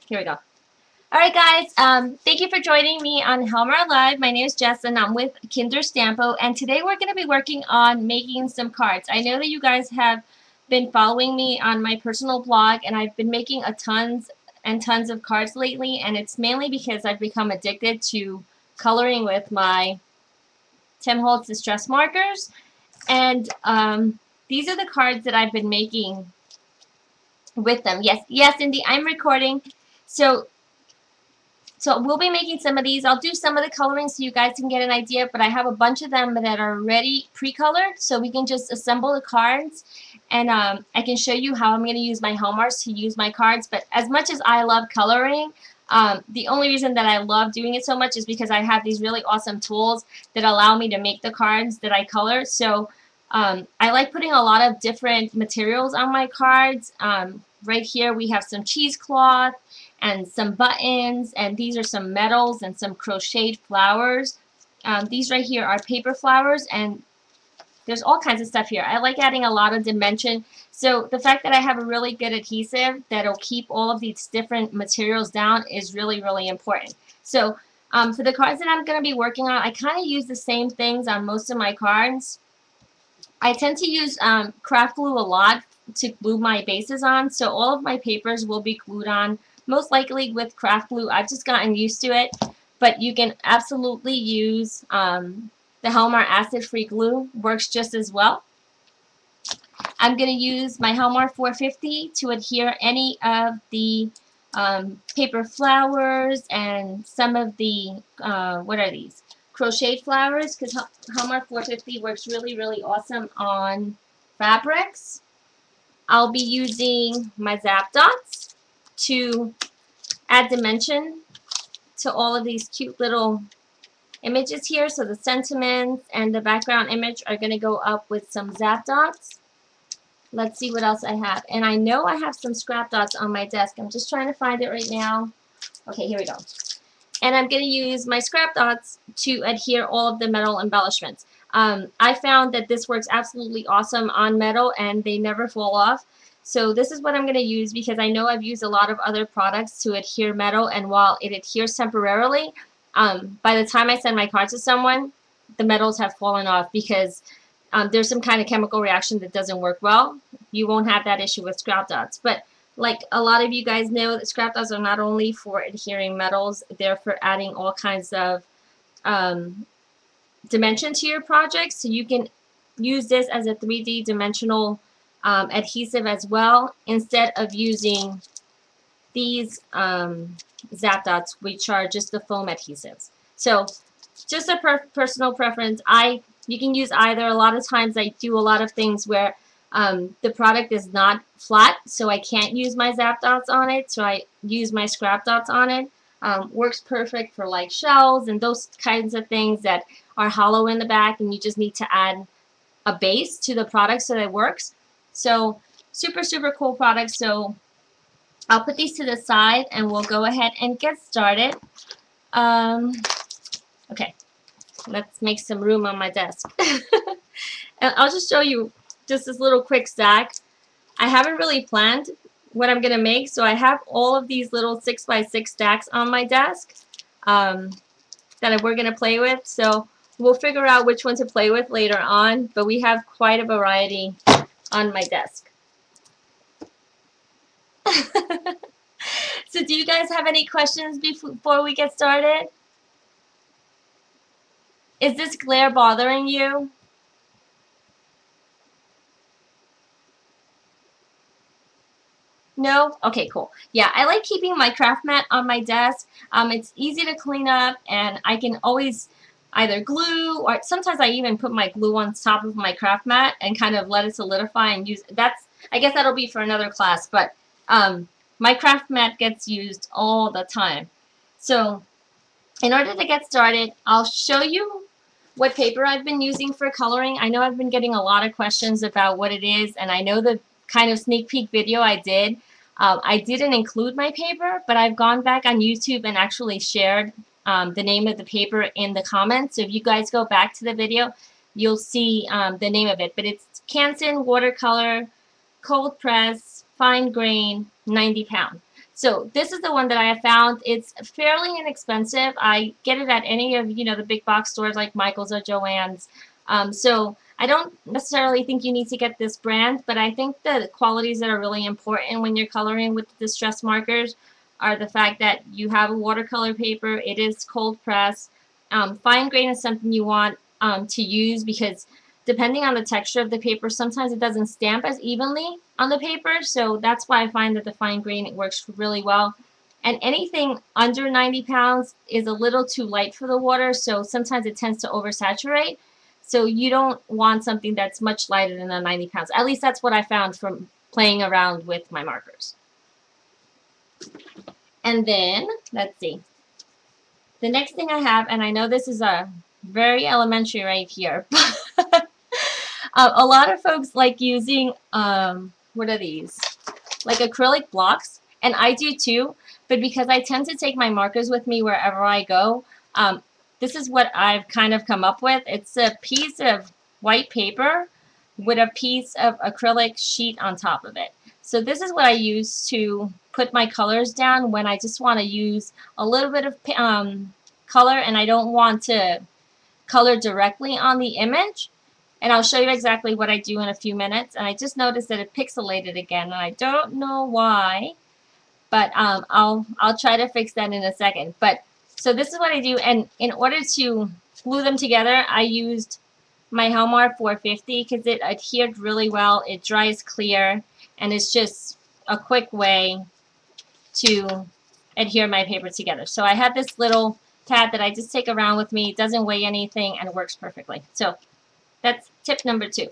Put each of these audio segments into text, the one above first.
Here we go. Alright guys, thank you for joining me on Helmer Live. My name is Jess and I'm with Kinder Stampo, and today we're going to be working on making some cards. I know that you guys have been following me on my personal blog, and I've been making tons and tons of cards lately, and it's mainly because I've become addicted to coloring with my Tim-Holtz-Distress-Markers, and these are the cards that I've been making with them. Yes, indeed, I'm recording. So we'll be making some of these. I'll do some of the coloring so you guys can get an idea, but I have a bunch of them that are already pre-colored, so we can just assemble the cards, and I can show you how I'm going to use my Helmars to use my cards. But as much as I love coloring, the only reason that I love doing it so much is because I have these really awesome tools that allow me to make the cards that I color. So I like putting a lot of different materials on my cards. Right here we have some cheesecloth and some buttons, and these are some metals and some crocheted flowers. These right here are paper flowers, and there's all kinds of stuff here. I like adding a lot of dimension. So the fact that I have a really good adhesive that'll keep all of these different materials down is really, really important. So for the cards that I'm going to be working on, I kind of use the same things on most of my cards. I tend to use craft glue a lot to glue my bases on, so all of my papers will be glued on most likely with craft glue. I've just gotten used to it, but you can absolutely use the Helmar acid-free glue. Works just as well. I'm going to use my Helmar 450 to adhere any of the paper flowers and some of the, what are these? Crocheted flowers, because Helmar 450 works really, really awesome on fabrics. I'll be using my Zap Dots to add dimension to all of these cute little images here. So the sentiments and the background image are going to go up with some Zap Dots. Let's see what else I have. And I know I have some scrap dots on my desk. I'm just trying to find it right now. Okay, here we go. And I'm going to use my scrap dots to adhere all of the metal embellishments. I found that this works absolutely awesome on metal and they never fall off. So this is what I'm going to use, because I know I've used a lot of other products to adhere metal, and while it adheres temporarily, by the time I send my card to someone, the metals have fallen off because there's some kind of chemical reaction that doesn't work well. You won't have that issue with scrap dots. But like a lot of you guys know, that scrap dots are not only for adhering metals, they're for adding all kinds of dimension to your project. So you can use this as a 3D dimensional adhesive as well, instead of using these Zap Dots, which are just the foam adhesives. So just a personal preference. You can use either. A lot of times I do a lot of things where the product is not flat, so I can't use my Zap Dots on it, so I use my scrap dots on it. Works perfect for like shells and those kinds of things that are hollow in the back and you just need to add a base to the product so that it works. So super, super cool product. So I'll put these to the side and we'll go ahead and get started. Okay, let's make some room on my desk. And I'll just show you just this little quick stack. I haven't really planned what I'm going to make, so I have all of these little 6x6 stacks on my desk that we're going to play with. So we'll figure out which one to play with later on, but we have quite a variety on my desk. So do you guys have any questions before we get started? Is this glare bothering you? No? Okay, cool. Yeah, I like keeping my craft mat on my desk. It's easy to clean up, and I can always either glue, or sometimes I even put my glue on top of my craft mat and kind of let it solidify and use. I guess that'll be for another class, but my craft mat gets used all the time. So in order to get started, I'll show you what paper I've been using for coloring. I know I've been getting a lot of questions about what it is, and I know the kind of sneak peek video I didn't include my paper, but I've gone back on YouTube and actually shared the name of the paper in the comments. So if you guys go back to the video, you'll see the name of it. But it's Canson Watercolor Cold Press Fine Grain 90 pound. So this is the one that I have found. It's fairly inexpensive. I get it at any of, you know, the big box stores like Michael's or Joann's. So I don't necessarily think you need to get this brand, but I think the qualities that are really important when you're coloring with the distress markers are the fact that you have a watercolor paper, it is cold press. Fine grain is something you want to use because depending on the texture of the paper, sometimes it doesn't stamp as evenly on the paper, so that's why I find that the fine grain works really well. And anything under 90 pounds is a little too light for the water, so sometimes it tends to oversaturate. So you don't want something that's much lighter than the 90 pounds. At least that's what I found from playing around with my markers. And then, let's see. The next thing I have, and I know this is a very elementary right here, but a lot of folks like using, what are these? Like acrylic blocks, and I do too, but because I tend to take my markers with me wherever I go, this is what I've kind of come up with. It's a piece of white paper with a piece of acrylic sheet on top of it. So this is what I use to put my colors down when I just want to use a little bit of color and I don't want to color directly on the image. And I'll show you exactly what I do in a few minutes. And I just noticed that it pixelated again, and I don't know why, but I'll try to fix that in a second. But so this is what I do, and in order to glue them together, I used my Helmar 450 because it adhered really well. It dries clear, and it's just a quick way to adhere my paper together. So I have this little pad that I just take around with me. It doesn't weigh anything, and it works perfectly. So that's tip number 2.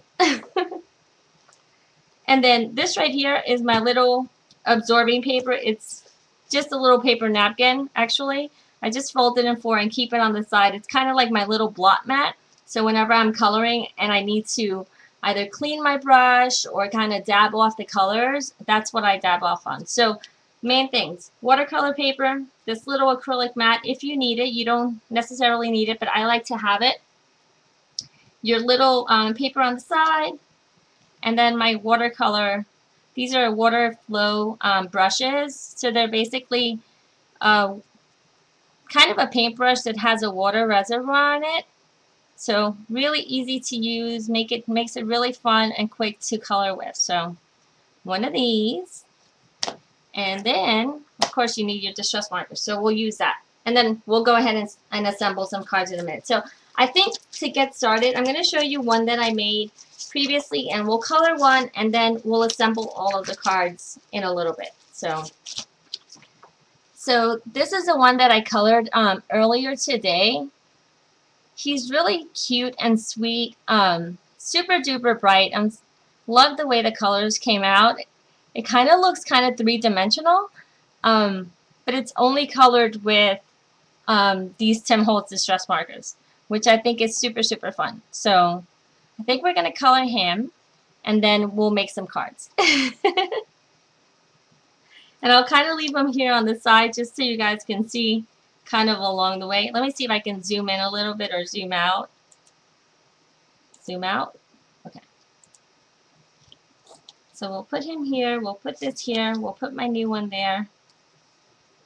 And then this right here is my little absorbing paper. It's just a little paper napkin, actually. I just fold it in 4 and keep it on the side. It's kind of like my little blot mat. So whenever I'm coloring and I need to either clean my brush or kind of dab off the colors, that's what I dab off on. So main things, watercolor paper, this little acrylic mat. If you need it, you don't necessarily need it, but I like to have it. Your little paper on the side, and then my watercolor. These are water flow brushes, so they're basically kind of a paintbrush that has a water reservoir on it. So really easy to use, makes it really fun and quick to color with. So one of these, and then of course you need your distress markers, so we'll use that. And then we'll go ahead and assemble some cards in a minute. So I think to get started, I'm going to show you one that I made previously, and we'll color one, and then we'll assemble all of the cards in a little bit. So this is the one that I colored earlier today. He's really cute and sweet, super duper bright. Love the way the colors came out. It kind of looks kind of three-dimensional, but it's only colored with these Tim-Holtz-Distress-Markers, which I think is super, super fun. So I think we're going to color him, and then we'll make some cards. And I'll kind of leave them here on the side just so you guys can see kind of along the way. Let me see if I can zoom in a little bit or zoom out. Zoom out. Okay. So we'll put him here. We'll put this here. We'll put my new one there.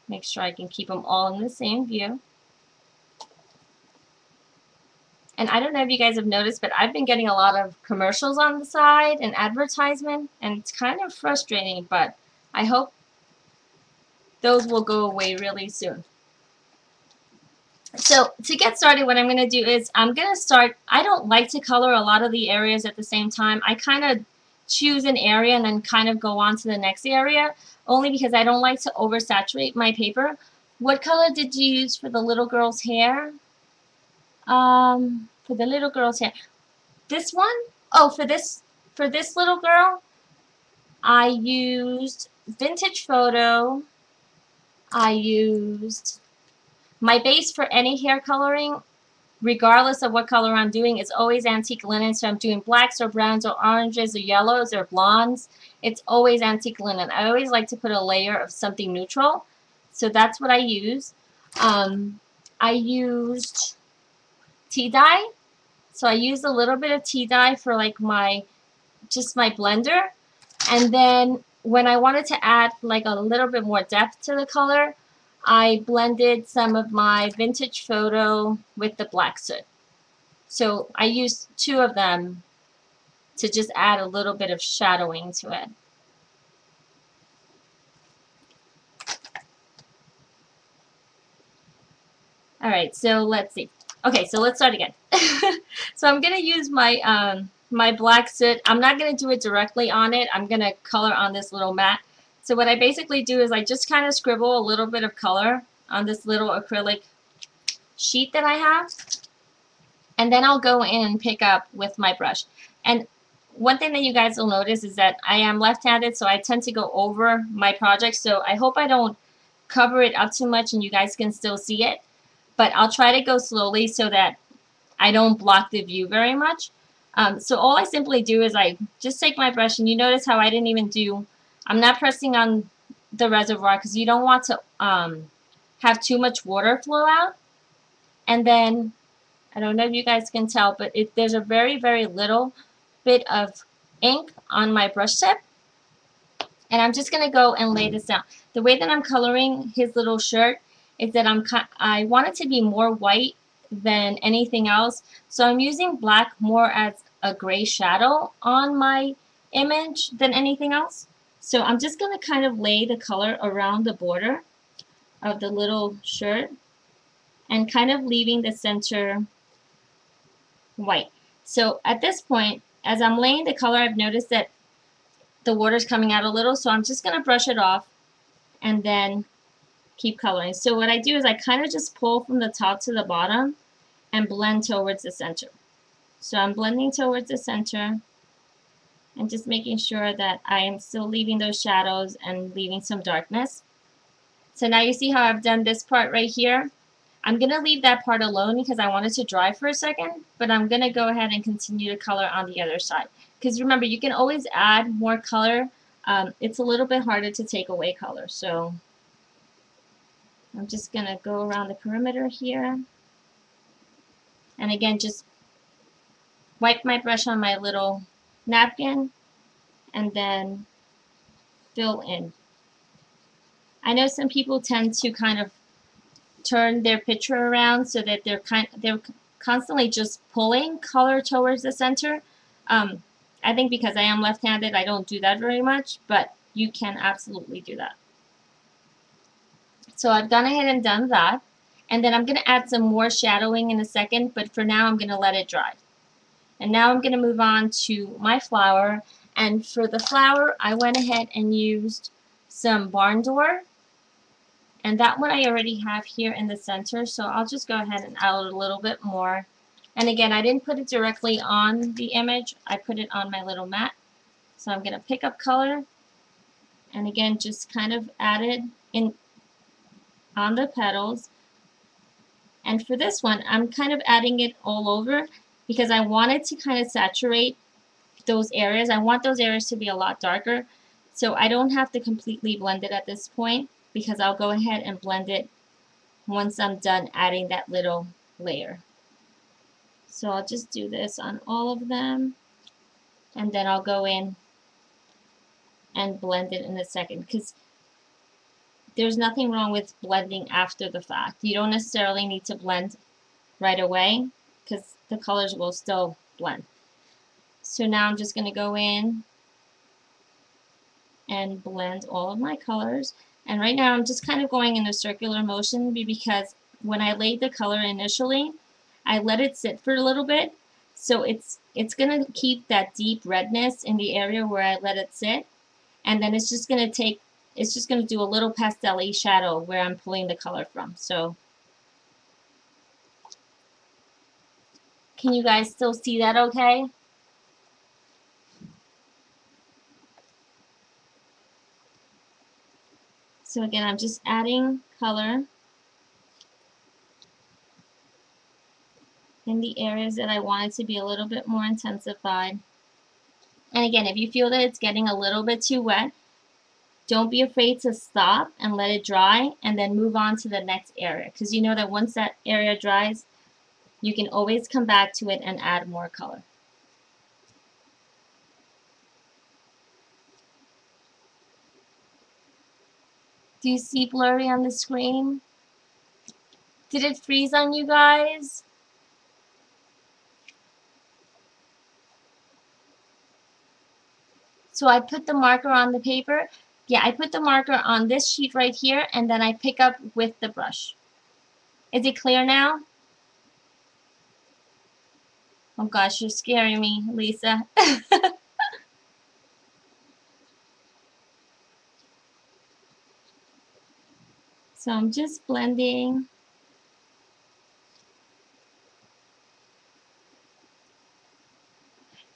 Make sure I can keep them all in the same view. And I don't know if you guys have noticed, but I've been getting a lot of commercials on the side and advertisement, and it's kind of frustrating, but I hope those will go away really soon. So to get started, what I'm going to do is I'm going to start, I don't like to color a lot of the areas at the same time. I kind of choose an area and then kind of go on to the next area, only because I don't like to oversaturate my paper. What color did you use for the little girl's hair? For the little girl's hair. This one? Oh, for this little girl, I used Vintage Photo. I used my base for any hair coloring, regardless of what color I'm doing, is always antique linen. So I'm doing blacks or browns or oranges or yellows or blondes. It's always antique linen. I always like to put a layer of something neutral. So that's what I use. I used tea dye. So I used a little bit of tea dye for like just my blender. And then when I wanted to add like a little bit more depth to the color, I blended some of my vintage photo with the black soot. So I used two of them to just add a little bit of shadowing to it. All right, so let's see. Okay, so let's start again. So I'm gonna use my my black soot. I'm not gonna do it directly on it. I'm gonna color on this little mat. So what I basically do is I just kind of scribble a little bit of color on this little acrylic sheet that I have, and then I'll go in and pick up with my brush. And one thing that you guys will notice is that I am left-handed, so I tend to go over my project. So I hope I don't cover it up too much and you guys can still see it. But I'll try to go slowly so that I don't block the view very much. So all I simply do is I just take my brush, and you notice how I didn't even do, I'm not pressing on the reservoir because you don't want to have too much water flow out. And then, I don't know if you guys can tell, but there's a very, very little bit of ink on my brush tip. And I'm just going to go and lay this down. The way that I'm coloring his little shirt is that I want it to be more white than anything else. So I'm using black more as a gray shadow on my image than anything else. So I'm just going to kind of lay the color around the border of the little shirt and kind of leaving the center white. So at this point, as I'm laying the color, I've noticed that the water's coming out a little, so I'm just going to brush it off and then keep coloring. So what I do is I kind of just pull from the top to the bottom and blend towards the center. So I'm blending towards the center and just making sure that I am still leaving those shadows and leaving some darkness. So now you see how I've done this part right here. I'm going to leave that part alone because I want it to dry for a second, but I'm going to go ahead and continue to color on the other side. Because remember, you can always add more color. It's a little bit harder to take away color. So I'm just going to go around the perimeter here. And again, just wipe my brush on my little napkin and then fill in. I know some people tend to kind of turn their picture around so that they're constantly just pulling color towards the center. I think because I am left-handed, I don't do that very much, but you can absolutely do that. So I've gone ahead and done that, and then I'm going to add some more shadowing in a second, but for now I'm going to let it dry. And now I'm going to move on to my flower, and for the flower I went ahead and used some barn door. And that one I already have here in the center, so I'll just go ahead and add a little bit more. And again, I didn't put it directly on the image, I put it on my little mat. So I'm going to pick up color, and again, just kind of add it in on the petals. And for this one, I'm kind of adding it all over because I wanted to kind of saturate those areas. I want those areas to be a lot darker, so I don't have to completely blend it at this point, because I'll go ahead and blend it once I'm done adding that little layer. So I'll just do this on all of them, and then I'll go in and blend it in a second, because there's nothing wrong with blending after the fact. You don't necessarily need to blend right away because the colors will still blend. So now I'm just going to go in and blend all of my colors. And right now I'm just kind of going in a circular motion because when I laid the color initially, I let it sit for a little bit. So it's going to keep that deep redness in the area where I let it sit. And then it's just going to do a little pastel-y shadow where I'm pulling the color from. So can you guys still see that okay? So again, I'm just adding color in the areas that I want it to be a little bit more intensified. And again, if you feel that it's getting a little bit too wet, don't be afraid to stop and let it dry and then move on to the next area, because you know that once that area dries, you can always come back to it and add more color. Do you see blurry on the screen? Did it freeze on you guys? So I put the marker on the paper. Yeah, I put the marker on this sheet right here, and then I pick up with the brush. Is it clear now? Oh gosh, you're scaring me, Lisa. So I'm just blending.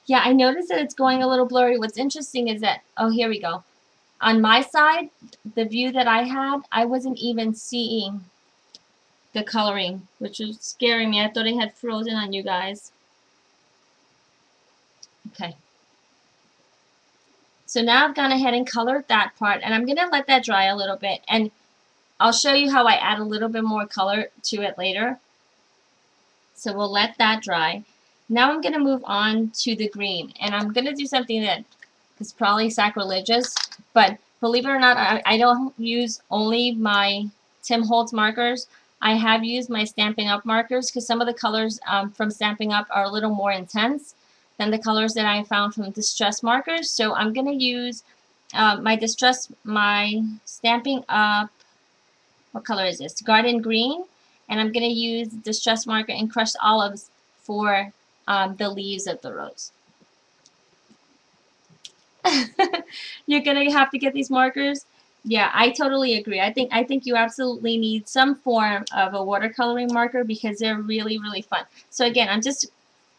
Yeah, I noticed that it's going a little blurry. What's interesting is that, oh, here we go. On my side, the view that I had, I wasn't even seeing the coloring, which was scaring me. I thought it had frozen on you guys. Okay. So now I've gone ahead and colored that part, and I'm going to let that dry a little bit, and I'll show you how I add a little bit more color to it later. So we'll let that dry. Now I'm going to move on to the green, and I'm going to do something that is probably sacrilegious, but believe it or not, I don't use only my Tim-Holtz-Markers. I have used my Stampin' Up! Markers because some of the colors from Stampin' Up! Are a little more intense than the colors that I found from Distress-Markers. So I'm going to use my Stampin' Up! What color is this? Garden Green. And I'm going to use Distress Marker and Crushed Olives for the leaves of the rose. You're going to have to get these markers. Yeah, I totally agree. I think you absolutely need some form of a watercoloring marker because they're really, really fun. So again, I'm just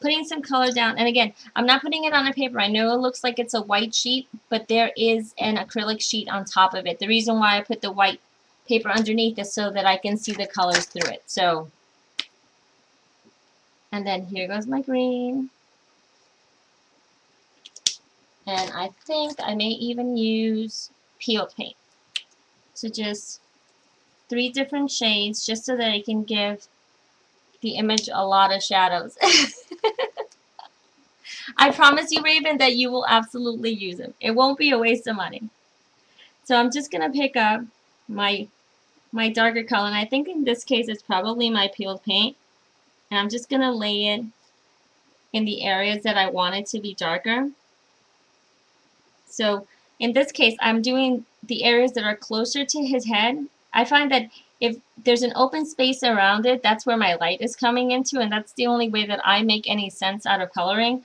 putting some color down. And again, I'm not putting it on a paper. I know it looks like it's a white sheet, but there is an acrylic sheet on top of it. The reason why I put the white paper underneath is so that I can see the colors through it. So, and then here goes my green. And I think I may even use peel paint. So just 3 different shades just so that I can give the image a lot of shadows. I promise you, Raven, that you will absolutely use them. It won't be a waste of money. So I'm just going to pick up my darker color, and I think in this case it's probably my peeled paint. And I'm just going to lay it in the areas that I want it to be darker. So in this case, I'm doing the areas that are closer to his head. I find that if there's an open space around it, that's where my light is coming into, and that's the only way that I make any sense out of coloring.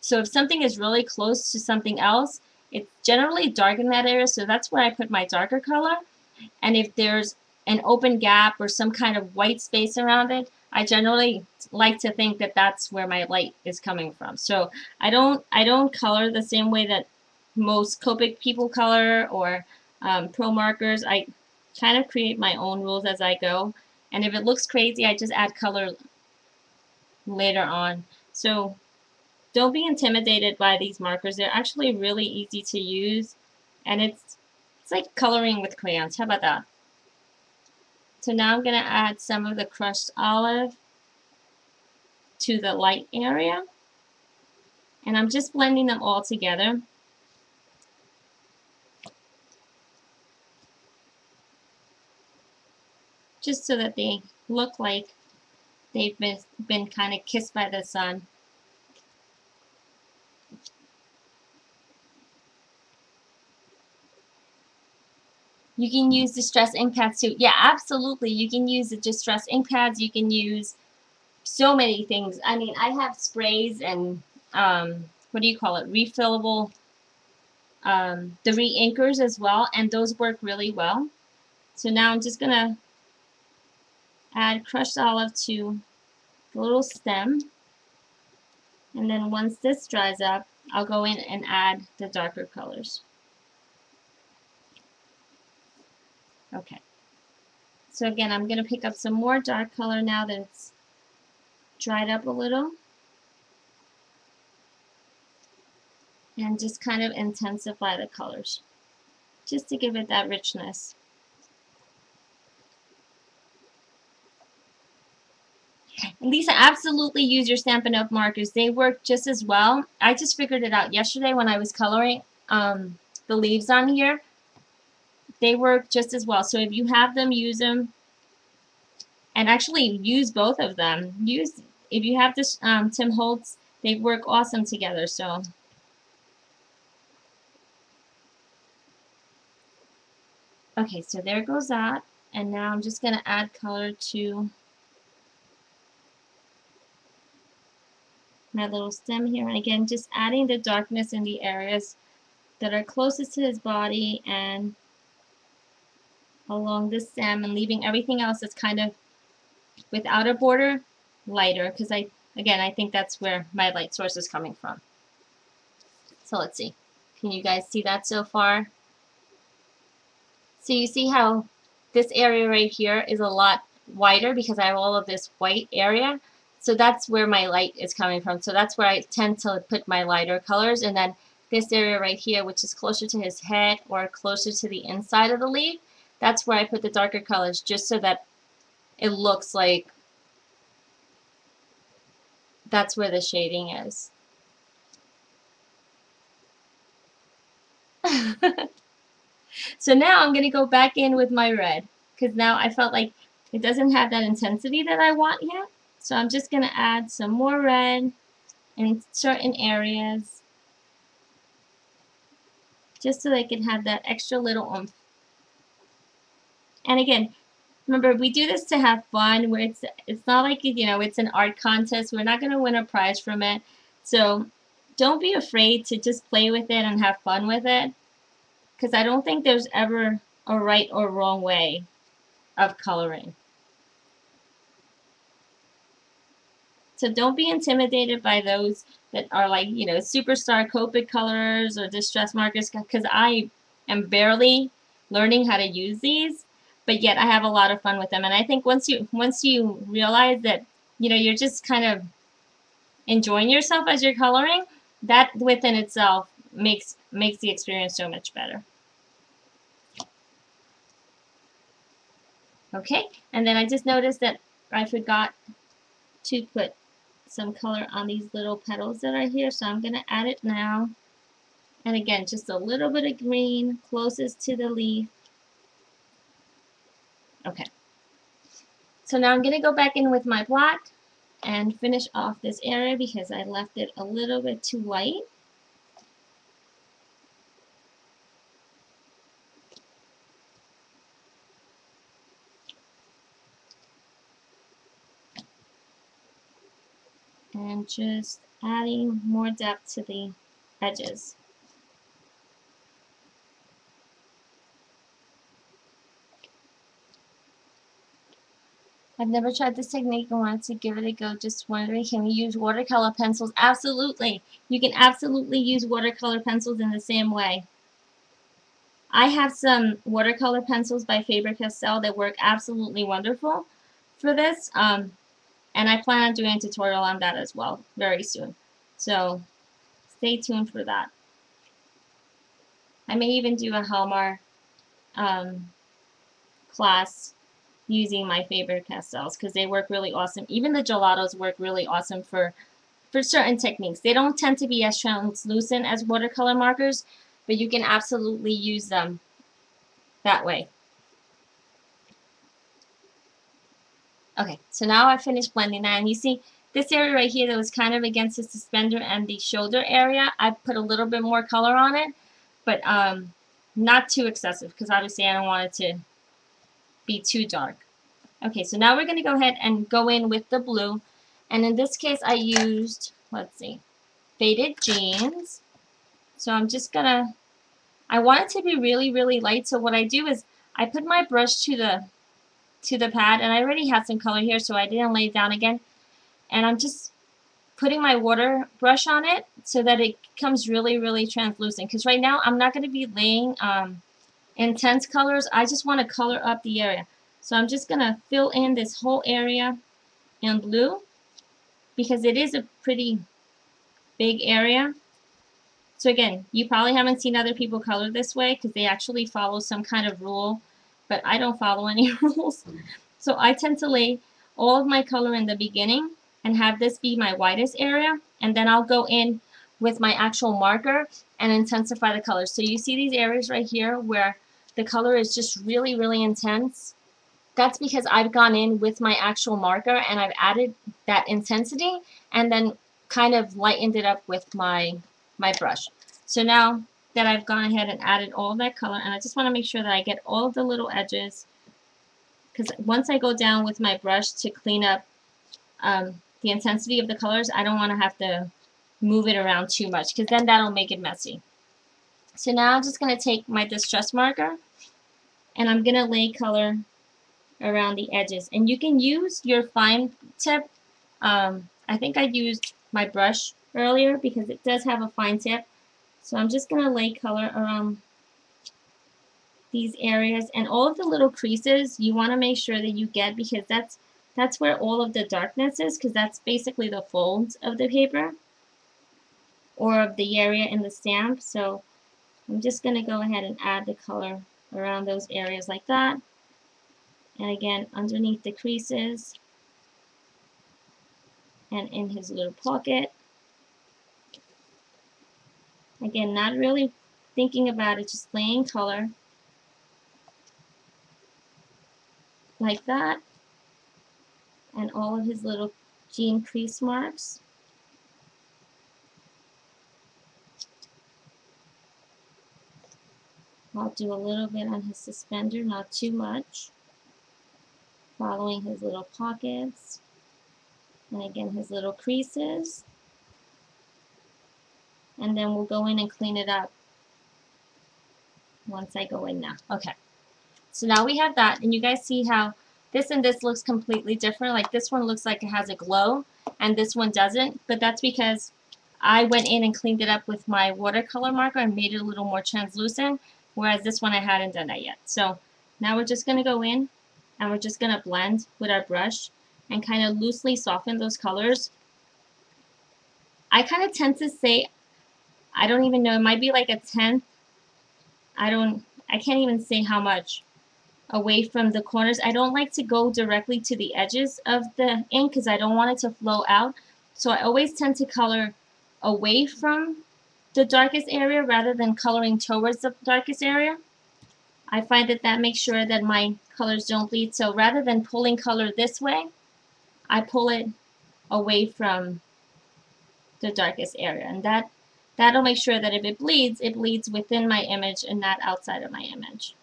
So if something is really close to something else, it's generally dark in that area, so that's where I put my darker color. And if there's an open gap or some kind of white space around it, I generally like to think that that's where my light is coming from. So I don't color the same way that most Copic people color or pro markers. I kind of create my own rules as I go, and if it looks crazy, I just add color later on. So don't be intimidated by these markers. They're actually really easy to use, and it's like coloring with crayons. How about that? So now I'm going to add some of the crushed olive to the light area, and I'm just blending them all together. Just so that they look like they've been kind of kissed by the sun. You can use distress ink pads too. Yeah, absolutely. You can use the distress ink pads. You can use so many things. I mean, I have sprays and what do you call it? Refillable, the re-inkers as well, and those work really well. So now I'm just gonna add crushed olive to the little stem, and then once this dries up, I'll go in and add the darker colors. Okay. So again, I'm going to pick up some more dark color now that it's dried up a little, and just kind of intensify the colors just to give it that richness. Lisa, absolutely use your Stampin' Up! Markers. They work just as well. I just figured it out yesterday when I was coloring the leaves on here. they work just as well. So if you have them, use them, and actually use both of them. If you have this Tim Holtz, they work awesome together. So okay, so there goes that, and now I'm just gonna add color to my little stem here, and again, just adding the darkness in the areas that are closest to his body and along the stem, and leaving everything else that's kind of without a border lighter, because I think that's where my light source is coming from. So let's see. Can you guys see that so far? So you see how this area right here is a lot wider because I have all of this white area. So that's where my light is coming from. So that's where I tend to put my lighter colors. And then this area right here, which is closer to his head or closer to the inside of the leaf, that's where I put the darker colors, just so that it looks like that's where the shading is. So now I'm going to go back in with my red, because now I felt like it doesn't have that intensity that I want yet. So I'm just going to add some more red in certain areas, just so they can have that extra little oomph. And again, remember, we do this to have fun, where it's not like, you know, it's an art contest. We're not going to win a prize from it. So don't be afraid to just play with it and have fun with it, because I don't think there's ever a right or wrong way of coloring. So don't be intimidated by those that are like, you know, superstar Copic colors or distress markers, because I am barely learning how to use these, but yet I have a lot of fun with them. And I think once you realize that, you know, you're just kind of enjoying yourself as you're coloring, that within itself makes the experience so much better. Okay, and then I just noticed that I forgot to put some color on these little petals that are here, so I'm going to add it now. And again, just a little bit of green closest to the leaf. Okay, so now I'm going to go back in with my black and finish off this area because I left it a little bit too light. And just adding more depth to the edges. I've never tried this technique and wanted to give it a go. Just wondering, can we use watercolor pencils? Absolutely. You can absolutely use watercolor pencils in the same way. I have some watercolor pencils by Faber-Castell that work absolutely wonderful for this. And I plan on doing a tutorial on that as well very soon. So stay tuned for that. I may even do a Hallmark class using my Faber-Castells, because they work really awesome. Even the gelatos work really awesome for certain techniques. They don't tend to be as translucent as watercolor markers, but you can absolutely use them that way. Okay, so now I finished blending that, and you see this area right here that was kind of against the suspender and the shoulder area, I put a little bit more color on it, but not too excessive, because obviously I don't want it to be too dark. Okay, so now we're going to go ahead and go in with the blue, and in this case I used, let's see, Faded Jeans. So I'm just going to, I want it to be really, really light, so what I do is I put my brush to the pad, and I already had some color here, so I didn't lay it down again, and I'm just putting my water brush on it so that it becomes really, really translucent, because right now I'm not going to be laying intense colors. I just want to color up the area. So I'm just going to fill in this whole area in blue, because it is a pretty big area. So again, you probably haven't seen other people color this way, because they actually follow some kind of rule, but I don't follow any rules. So I tend to lay all of my color in the beginning and have this be my whitest area, and then I'll go in with my actual marker and intensify the colors. So you see these areas right here where the color is just really, really intense, that's because I've gone in with my actual marker and I've added that intensity and then kind of lightened it up with my brush. So now that I've gone ahead and added all of that color, and I just want to make sure that I get all of the little edges, because once I go down with my brush to clean up the intensity of the colors, I don't want to have to move it around too much, because then that'll make it messy. So now I'm just going to take my distress marker and I'm going to lay color around the edges. And you can use your fine tip. I think I used my brush earlier because it does have a fine tip. So I'm just going to lay color around these areas, and all of the little creases you want to make sure that you get, because that's where all of the darkness is, because that's basically the folds of the paper or of the area in the stamp. So I'm just going to go ahead and add the color around those areas like that. And again, underneath the creases and in his little pocket. Again, not really thinking about it, just laying color like that. And all of his little jean crease marks. I'll do a little bit on his suspender, not too much. Following his little pockets. And again, his little creases. And then we'll go in and clean it up once I go in now. Okay. So now we have that, and you guys see how this and this looks completely different. Like this one looks like it has a glow, and this one doesn't. But that's because I went in and cleaned it up with my watercolor marker and made it a little more translucent, whereas this one I hadn't done that yet. So now we're just going to go in and we're just going to blend with our brush and kind of loosely soften those colors. I kind of tend to say, I don't even know, it might be like a tenth. I can't even say how much away from the corners. I don't like to go directly to the edges of the ink because I don't want it to flow out. So I always tend to color away from the darkest area rather than coloring towards the darkest area. I find that that makes sure that my colors don't bleed. So rather than pulling color this way, I pull it away from the darkest area. And that'll make sure that if it bleeds within my image and not outside of my image.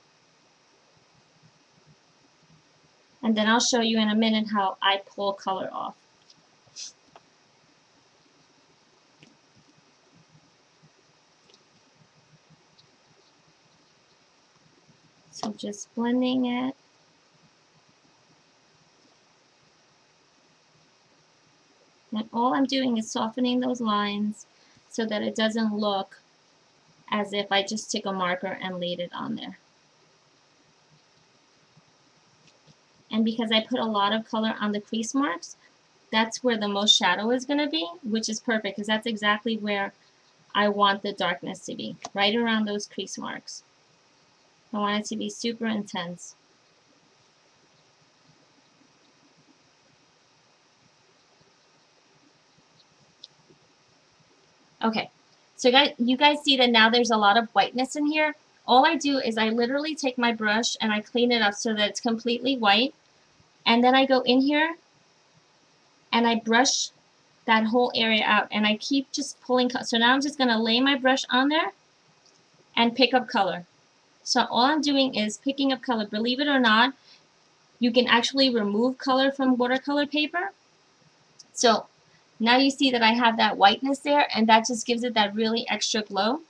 And then I'll show you in a minute how I pull color off. So just blending it. And all I'm doing is softening those lines so that it doesn't look as if I just took a marker and laid it on there. And because I put a lot of color on the crease marks, that's where the most shadow is going to be, which is perfect because that's exactly where I want the darkness to be, right around those crease marks. I want it to be super intense. Okay, so you guys see that now there's a lot of whiteness in here. All I do is I literally take my brush and I clean it up so that it's completely white. And then I go in here and I brush that whole area out. And I keep just pulling. So now I'm just going to lay my brush on there and pick up color. So all I'm doing is picking up color. Believe it or not, you can actually remove color from watercolor paper. So now you see that I have that whiteness there, and that just gives it that really extra glow.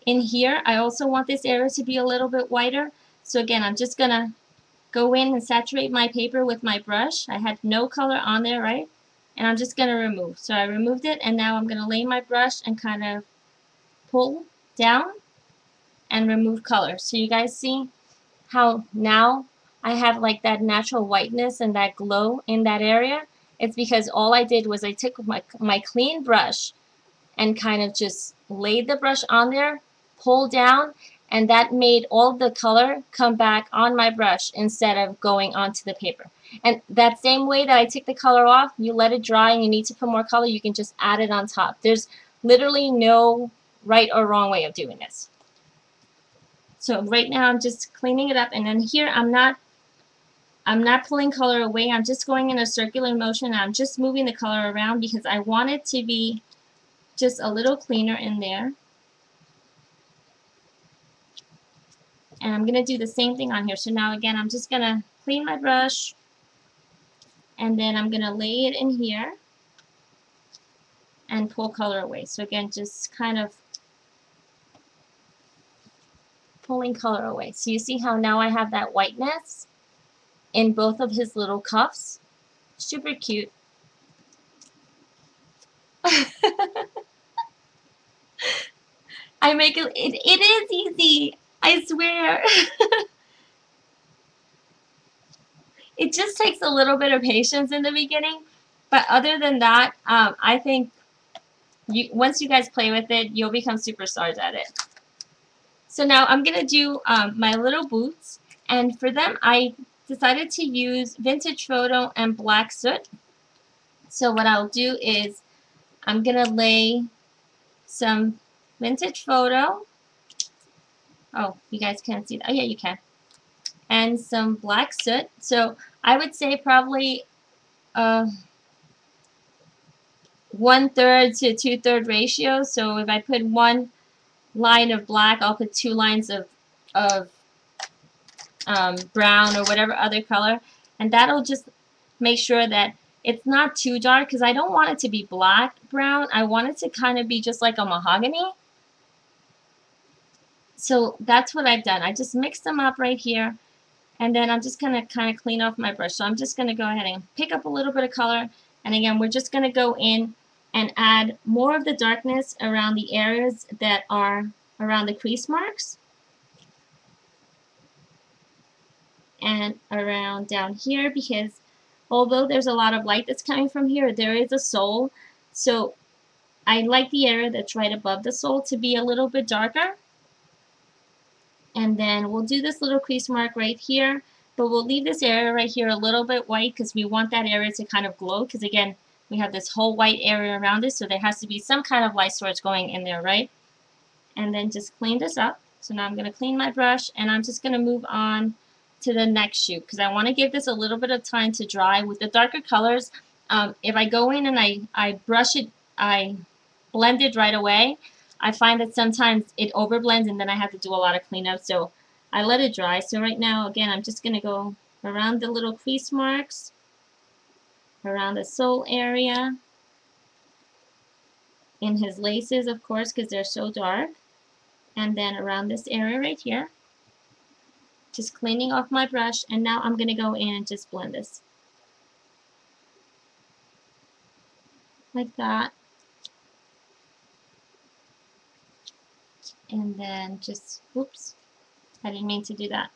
In here, I also want this area to be a little bit whiter. So again, I'm just going to go in and saturate my paper with my brush. I had no color on there, right? And I'm just going to remove. So I removed it, and now I'm going to lay my brush and kind of pull down and remove color. So you guys see how now I have like that natural whiteness and that glow in that area? It's because all I did was I took my clean brush and kind of just laid the brush on there, pulled down, and that made all the color come back on my brush instead of going onto the paper. And that same way that I took the color off, you let it dry and you need to put more color, you can just add it on top. There's literally no right or wrong way of doing this. So right now I'm just cleaning it up, and then here I'm not pulling color away. I'm just going in a circular motion. I'm just moving the color around because I want it to be just a little cleaner in there. And I'm going to do the same thing on here. So now again, I'm just going to clean my brush, and then I'm going to lay it in here and pull color away. So again, just kind of pulling color away. So you see how now I have that whiteness in both of his little cuffs? Super cute. I make it is easy, I swear. It just takes a little bit of patience in the beginning, but other than that, I think once you guys play with it, you'll become superstars at it. So now I'm going to do my little boots, and for them I decided to use Vintage Photo and Black Soot. So what I'll do is I'm going to lay some Vintage Photo. Oh, you guys can't see that. Oh yeah, you can. And some Black Soot. So I would say probably 1/3 to 2/3 ratio. So if I put one line of black, I'll put 2 lines of brown or whatever other color, and that'll just make sure that it's not too dark, because I don't want it to be black brown. I want it to kind of be just like a mahogany. So that's what I've done. I just mixed them up right here, and then I'm just going to kind of clean off my brush. So I'm just going to go ahead and pick up a little bit of color, and again, we're just going to go in and add more of the darkness around the areas that are around the crease marks and around down here, because although there's a lot of light that's coming from here, there is a sole. So I like the area that's right above the sole to be a little bit darker. And then we'll do this little crease mark right here, but we'll leave this area right here a little bit white because we want that area to kind of glow, because again, we have this whole white area around it, so there has to be some kind of light source going in there, right? And then just clean this up. So now I'm going to clean my brush, and I'm just going to move on to the next shoot, because I want to give this a little bit of time to dry. With the darker colors, if I go in and I brush it, I blend it right away, I find that sometimes it overblends and then I have to do a lot of cleanup, so I let it dry. So right now, again, I'm just going to go around the little crease marks, around the sole area, in his laces, of course, because they're so dark, and then around this area right here. Just cleaning off my brush, and now I'm going to go in and just blend this. Like that. And then just, whoops, I didn't mean to do that.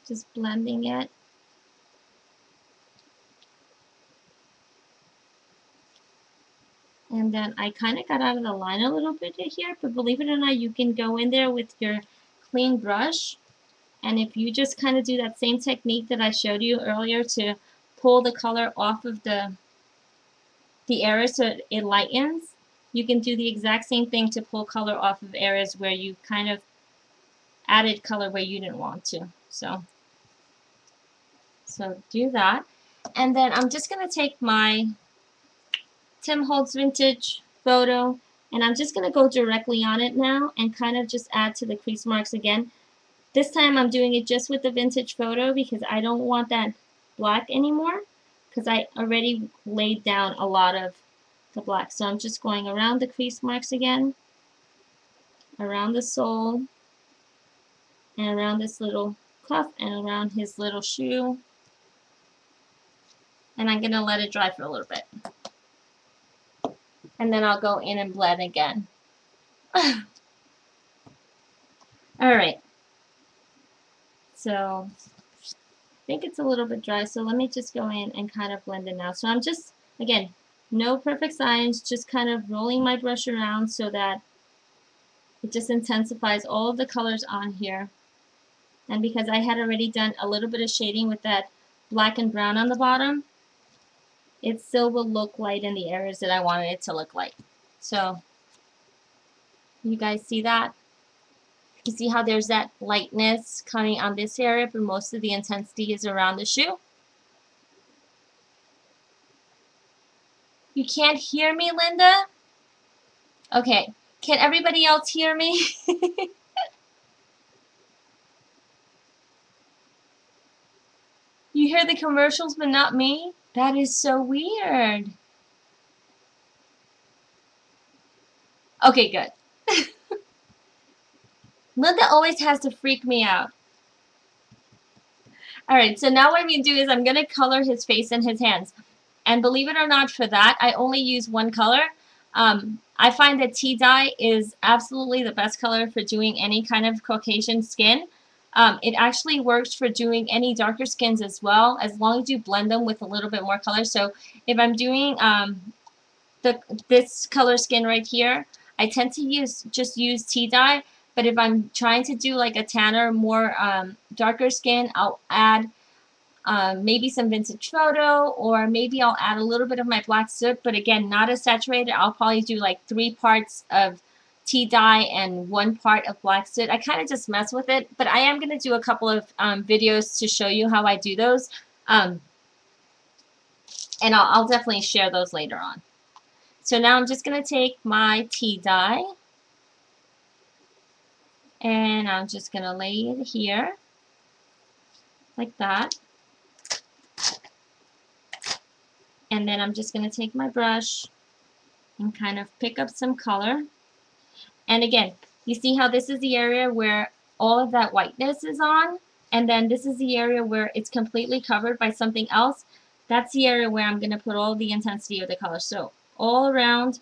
Just blending it. And then I kind of got out of the line a little bit here, but believe it or not, you can go in there with your clean brush, and if you just kind of do that same technique that I showed you earlier to pull the color off of the area so it lightens, you can do the exact same thing to pull color off of areas where you kind of added color where you didn't want to. So do that. And then I'm just going to take my Tim-Holtz Vintage Photo, and I'm just going to go directly on it now and kind of just add to the crease marks again. This time I'm doing it just with the Vintage Photo because I don't want that black anymore, because I already laid down a lot of the black. So I'm just going around the crease marks again, around the sole, and around this little cuff, and around his little shoe. And I'm going to let it dry for a little bit. And then I'll go in and blend again. Alright. So I think it's a little bit dry, so let me just go in and kind of blend it now. So I'm just, again, no perfect science, just kind of rolling my brush around so that it just intensifies all of the colors on here. And because I had already done a little bit of shading with that black and brown on the bottom, it still will look light in the areas that I wanted it to look light. So you guys see that? You see how there's that lightness coming on this area, but most of the intensity is around the shoe. You can't hear me, Linda? Okay. Can everybody else hear me? You hear the commercials, but not me? That is so weird. Okay, good. Linda always has to freak me out. Alright, so now what I'm going to do is I'm going to color his face and his hands. And believe it or not, for that, I only use one color. I find that tea dye is absolutely the best color for doing any kind of Caucasian skin. It actually works for doing any darker skins as well, as long as you blend them with a little bit more color. So if I'm doing this color skin right here, I tend to just use tea dye. But if I'm trying to do like a tanner, more darker skin, I'll add maybe some vintage photo, or maybe I'll add a little bit of my black soot, but again, not as saturated. I'll probably do like 3 parts of tea dye and 1 part of black soot. I kind of just mess with it, but I am going to do a couple of videos to show you how I do those, and I'll definitely share those later on. So now I'm just going to take my tea dye, and I'm just going to lay it here, like that. And then I'm just going to take my brush and kind of pick up some color. And again, you see how this is the area where all of that whiteness is on, and then this is the area where it's completely covered by something else. That's the area where I'm going to put all the intensity of the color. So all around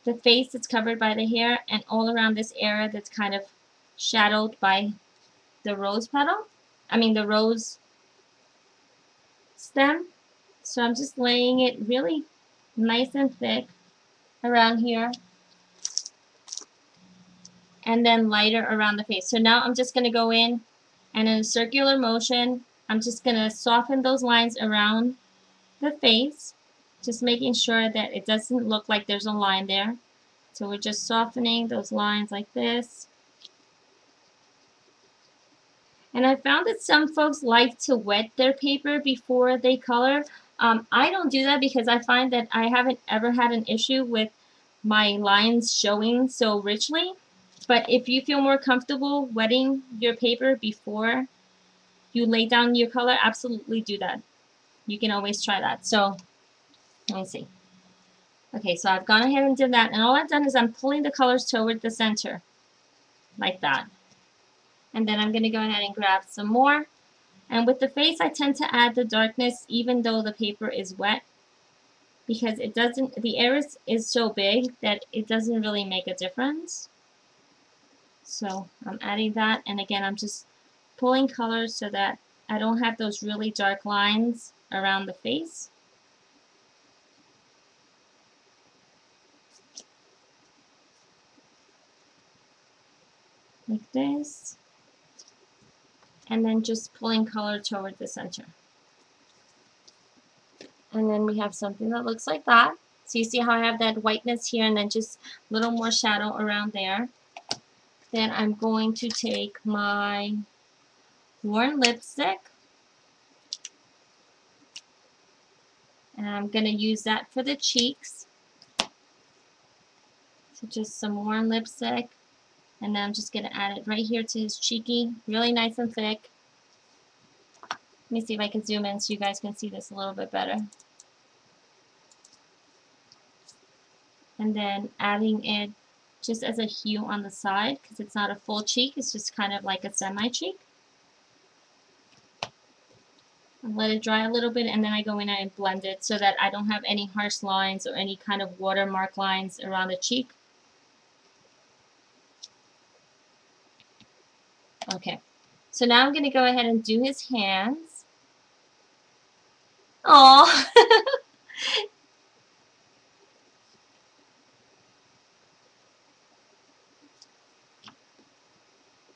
the face that's covered by the hair, and all around this area that's kind of shadowed by the rose petal. The rose stem. So I'm just laying it really nice and thick around here, and then lighter around the face. So now I'm just going to go in, and in a circular motion, I'm just going to soften those lines around the face, just making sure that it doesn't look like there's a line there. So we're just softening those lines like this. And I found that some folks like to wet their paper before they color. I don't do that because I find that I haven't ever had an issue with my lines showing so richly. But if you feel more comfortable wetting your paper before you lay down your color, absolutely do that. You can always try that. So let me see. Okay, so I've gone ahead and did that, and all I've done is I'm pulling the colors toward the center, like that. And then I'm going to go ahead and grab some more. And with the face, I tend to add the darkness even though the paper is wet, because it doesn't, the area is so big that it doesn't really make a difference. So I'm adding that, and again, I'm just pulling colors so that I don't have those really dark lines around the face. Like this. And then just pulling color toward the center. And then we have something that looks like that. So you see how I have that whiteness here, and then just a little more shadow around there. Then I'm going to take my worn lipstick, and I'm going to use that for the cheeks. So just some worn lipstick, and then I'm just going to add it right here to his cheeky, really nice and thick. Let me see if I can zoom in so you guys can see this a little bit better. And then adding it just as a hue on the side, because it's not a full cheek, it's just kind of like a semi-cheek. And let it dry a little bit, and then I go in and blend it so that I don't have any harsh lines or any kind of watermark lines around the cheek. Okay, so now I'm going to go ahead and do his hands. Aww!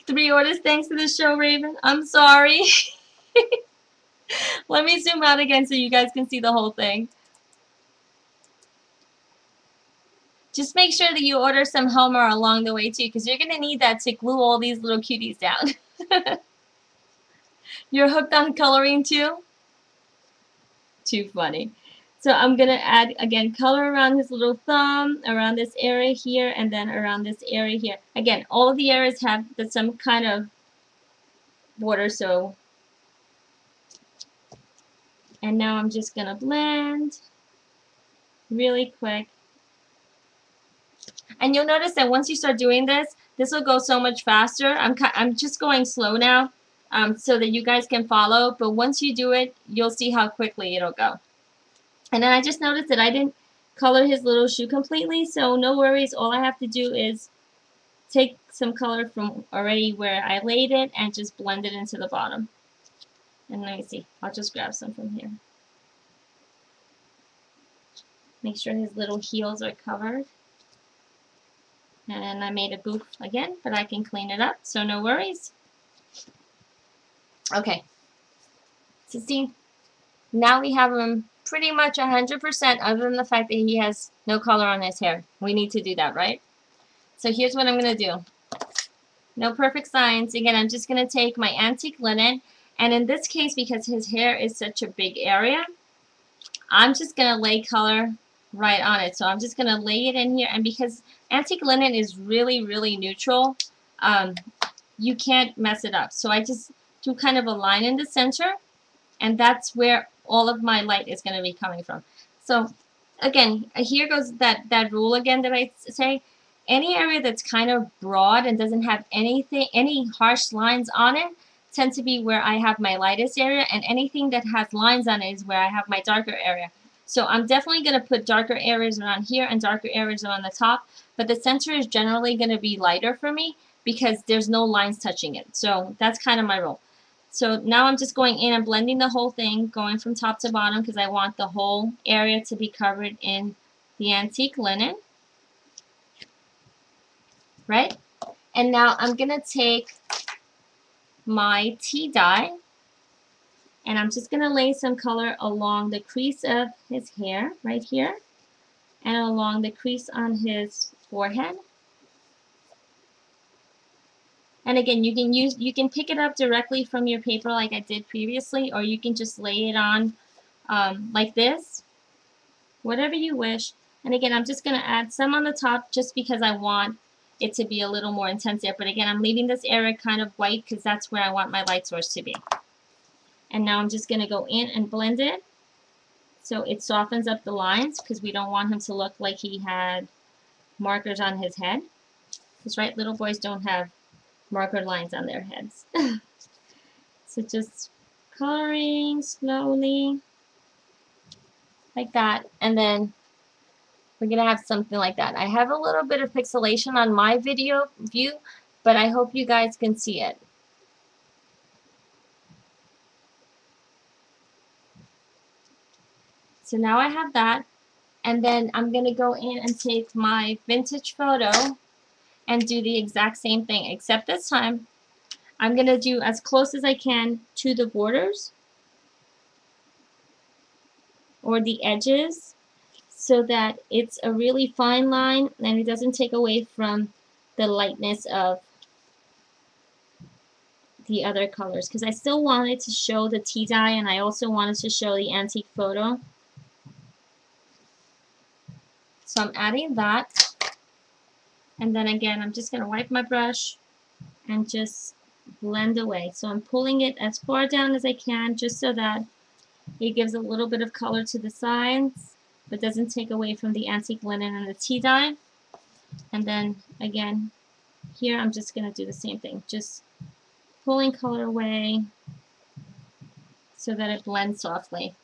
Three orders thanks to the show, Raven. I'm sorry. Let me zoom out again so you guys can see the whole thing. Just make sure that you order some Homer along the way too, because you're going to need that to glue all these little cuties down. You're hooked on coloring too? Too funny. So I'm going to add, again, color around his little thumb, around this area here, and then around this area here. Again, all of the areas have some kind of water, so. And now I'm just going to blend really quick. And you'll notice that once you start doing this, this will go so much faster. I'm just going slow now so that you guys can follow. But once you do it, you'll see how quickly it'll go. And then I just noticed that I didn't color his little shoe completely, so no worries. All I have to do is take some color from already where I laid it and just blend it into the bottom. And let me see. I'll just grab some from here. Make sure his little heels are covered. And I made a goof again, but I can clean it up, so no worries. Okay. So see, now we have him pretty much 100% other than the fact that he has no color on his hair. We need to do that, right? So here's what I'm going to do. No perfect science. Again, I'm just going to take my antique linen, and in this case, because his hair is such a big area, I'm just going to lay color right on it. So I'm just going to lay it in here, and because antique linen is really, really neutral, you can't mess it up. So I just do kind of a line in the center, and that's where all of my light is going to be coming from. So again, here goes that rule again that I say. Any area that's kind of broad and doesn't have any harsh lines on it tends to be where I have my lightest area, and anything that has lines on it is where I have my darker area. So I'm definitely going to put darker areas around here and darker areas around the top, but the center is generally going to be lighter for me because there's no lines touching it. So that's kind of my rule. So now I'm just going in and blending the whole thing, going from top to bottom because I want the whole area to be covered in the antique linen. Right? And now I'm going to take my tea dye, and I'm just going to lay some color along the crease of his hair right here and along the crease on his forehead. And again, you can pick it up directly from your paper like I did previously, or you can just lay it on like this, whatever you wish. And again, I'm just going to add some on the top just because I want it to be a little more intense there. But again, I'm leaving this area kind of white because that's where I want my light source to be. And now I'm just going to go in and blend it so it softens up the lines because we don't want him to look like he had markers on his head. Because right, little boys don't have marker lines on their heads. So just coloring slowly like that, and then we're gonna have something like that. I have a little bit of pixelation on my video view, but I hope you guys can see it. So now I have that, and then I'm gonna go in and take my vintage photo and do the exact same thing, except this time I'm going to do as close as I can to the borders or the edges so that it's a really fine line and it doesn't take away from the lightness of the other colors, because I still wanted to show the tea dye and I also wanted to show the antique photo. So I'm adding that. And then again, I'm just going to wipe my brush and just blend away. So I'm pulling it as far down as I can just so that it gives a little bit of color to the sides, but doesn't take away from the antique linen and the tea dye. And then again, here I'm just going to do the same thing. Just pulling color away so that it blends softly.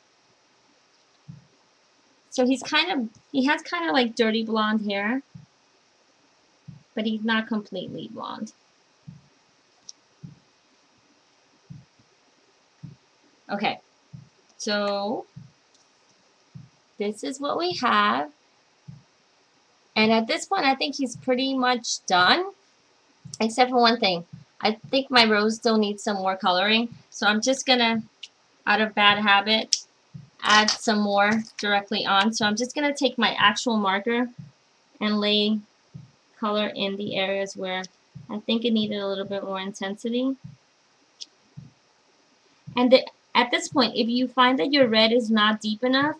So he has kind of like dirty blonde hair, but he's not completely blonde. Okay, so this is what we have. And at this point, I think he's pretty much done, except for one thing. I think my rose still needs some more coloring, so I'm just going to, out of bad habit, add some more directly on. So I'm just going to take my actual marker and lay color in the areas where I think it needed a little bit more intensity. And at this point, if you find that your red is not deep enough,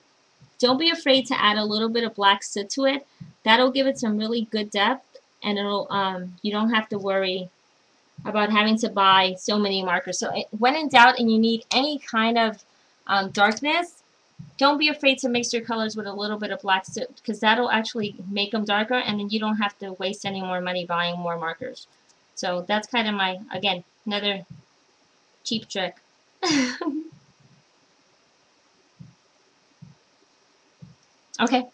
don't be afraid to add a little bit of black soot to it. That'll give it some really good depth, and it'll you don't have to worry about having to buy so many markers. So when in doubt and you need any kind of darkness, don't be afraid to mix your colors with a little bit of black soot, because that'll actually make them darker, and then you don't have to waste any more money buying more markers. So that's kind of my, again, another cheap trick. Okay,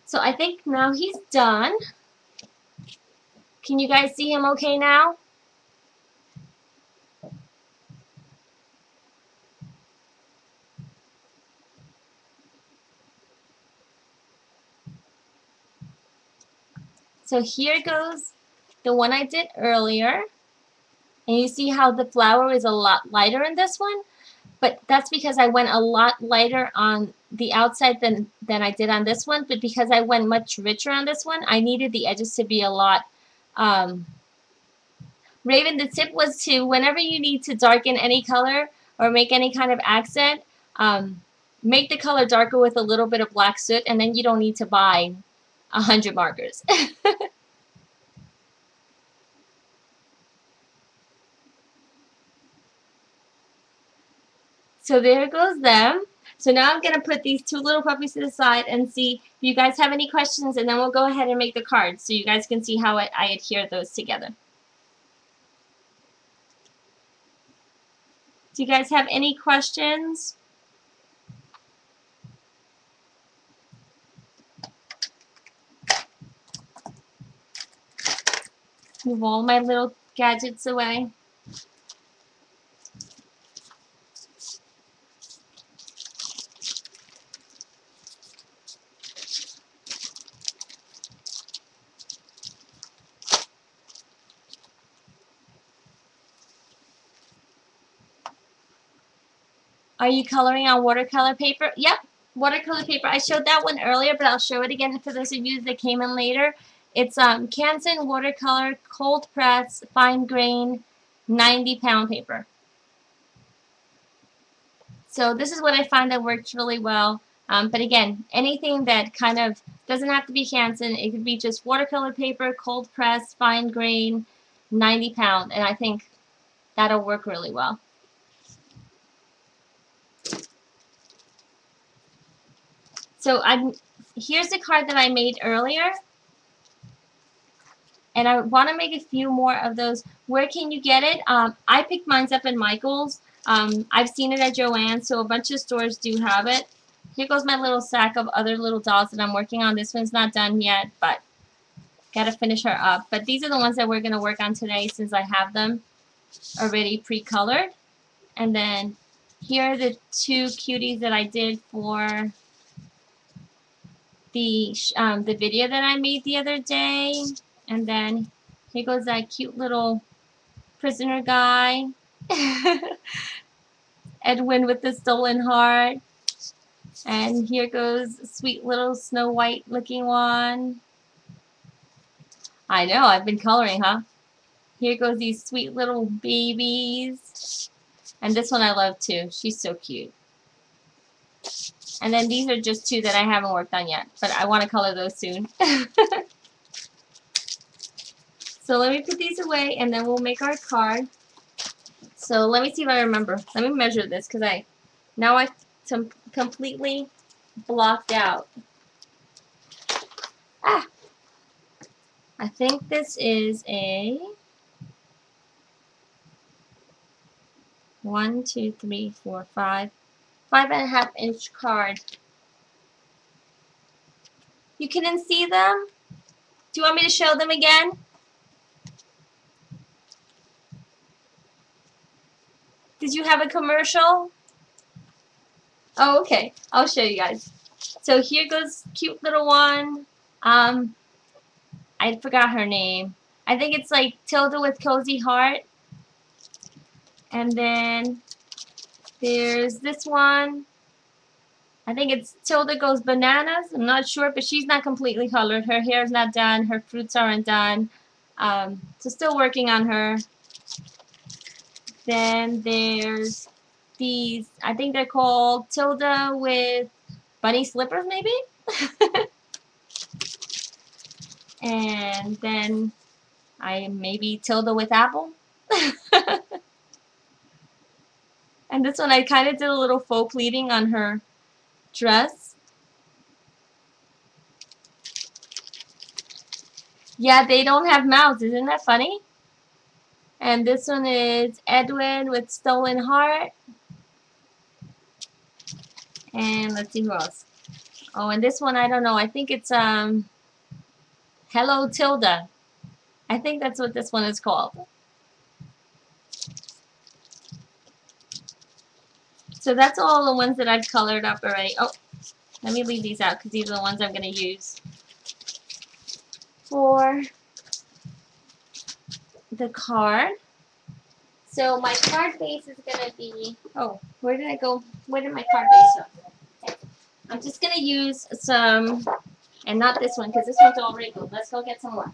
so I think now he's done. Can you guys see him okay now? So here goes the one I did earlier. And you see how the flower is a lot lighter in this one? But that's because I went a lot lighter on the outside than I did on this one. But because I went much richer on this one, I needed the edges to be a lot. Raven, the tip was to, whenever you need to darken any color or make any kind of accent, make the color darker with a little bit of black soot, and then you don't need to buy 100 markers. So there goes them. So now I'm going to put these two little puppies to the side and see if you guys have any questions, and then we'll go ahead and make the cards so you guys can see how I adhere those together. Do you guys have any questions? Move all my little gadgets away. Are you coloring on watercolor paper? Yep, watercolor paper. I showed that one earlier, but I'll show it again for those of you that came in later. It's Canson watercolor, cold press, fine grain, 90-pound paper. So this is what I find that works really well. But again, anything that kind of doesn't have to be Canson, it could be just watercolor paper, cold press, fine grain, 90-pound, and I think that'll work really well. So here's the card that I made earlier, and I want to make a few more of those. Where can you get it? I picked mine up in Michael's. I've seen it at Joann's, so a bunch of stores do have it. Here goes my little sack of other little dolls that I'm working on. This one's not done yet, but gotta finish her up. But these are the ones that we're gonna work on today, since I have them already pre-colored. And then here are the two cuties that I did for the video that I made the other day. And then here goes that cute little prisoner guy. Edwin with the stolen heart. And here goes a sweet little Snow White looking one. I know, I've been coloring, huh? Here goes these sweet little babies. And this one I love too. She's so cute. And then these are just two that I haven't worked on yet, but I want to color those soon. So let me put these away, and then we'll make our card. So let me see if I remember. Let me measure this, because I completely blocked out. I think this is a 1, 2, 3, 4, 5. 5.5 inch card. You couldn't see them? Do you want me to show them again? Did you have a commercial? Oh, okay. I'll show you guys. So here goes cute little one. I forgot her name. I think it's like Tilda with Cozy Heart. And then there's this one. I think it's Tilda Goes Bananas. I'm not sure, but she's not completely colored. Her hair's not done. Her fruits aren't done. So still working on her. Then there's these, I think they're called Tilda with bunny slippers, maybe? And then I maybe Tilda with apple. And this one I kind of did a little faux pleating on her dress. Yeah, they don't have mouths. Isn't that funny? And this one is Edwin with Stolen Heart. And let's see who else. Oh, and this one, I don't know. I think it's Hello Tilda. I think that's what this one is called. So that's all the ones that I've colored up already. Oh, let me leave these out because these are the ones I'm going to use for the card. So my card base is going to be, oh, where did I go? Where did my card base go? Okay. I'm just going to use some, and not this one because this one's all wrinkled. Let's go get some more.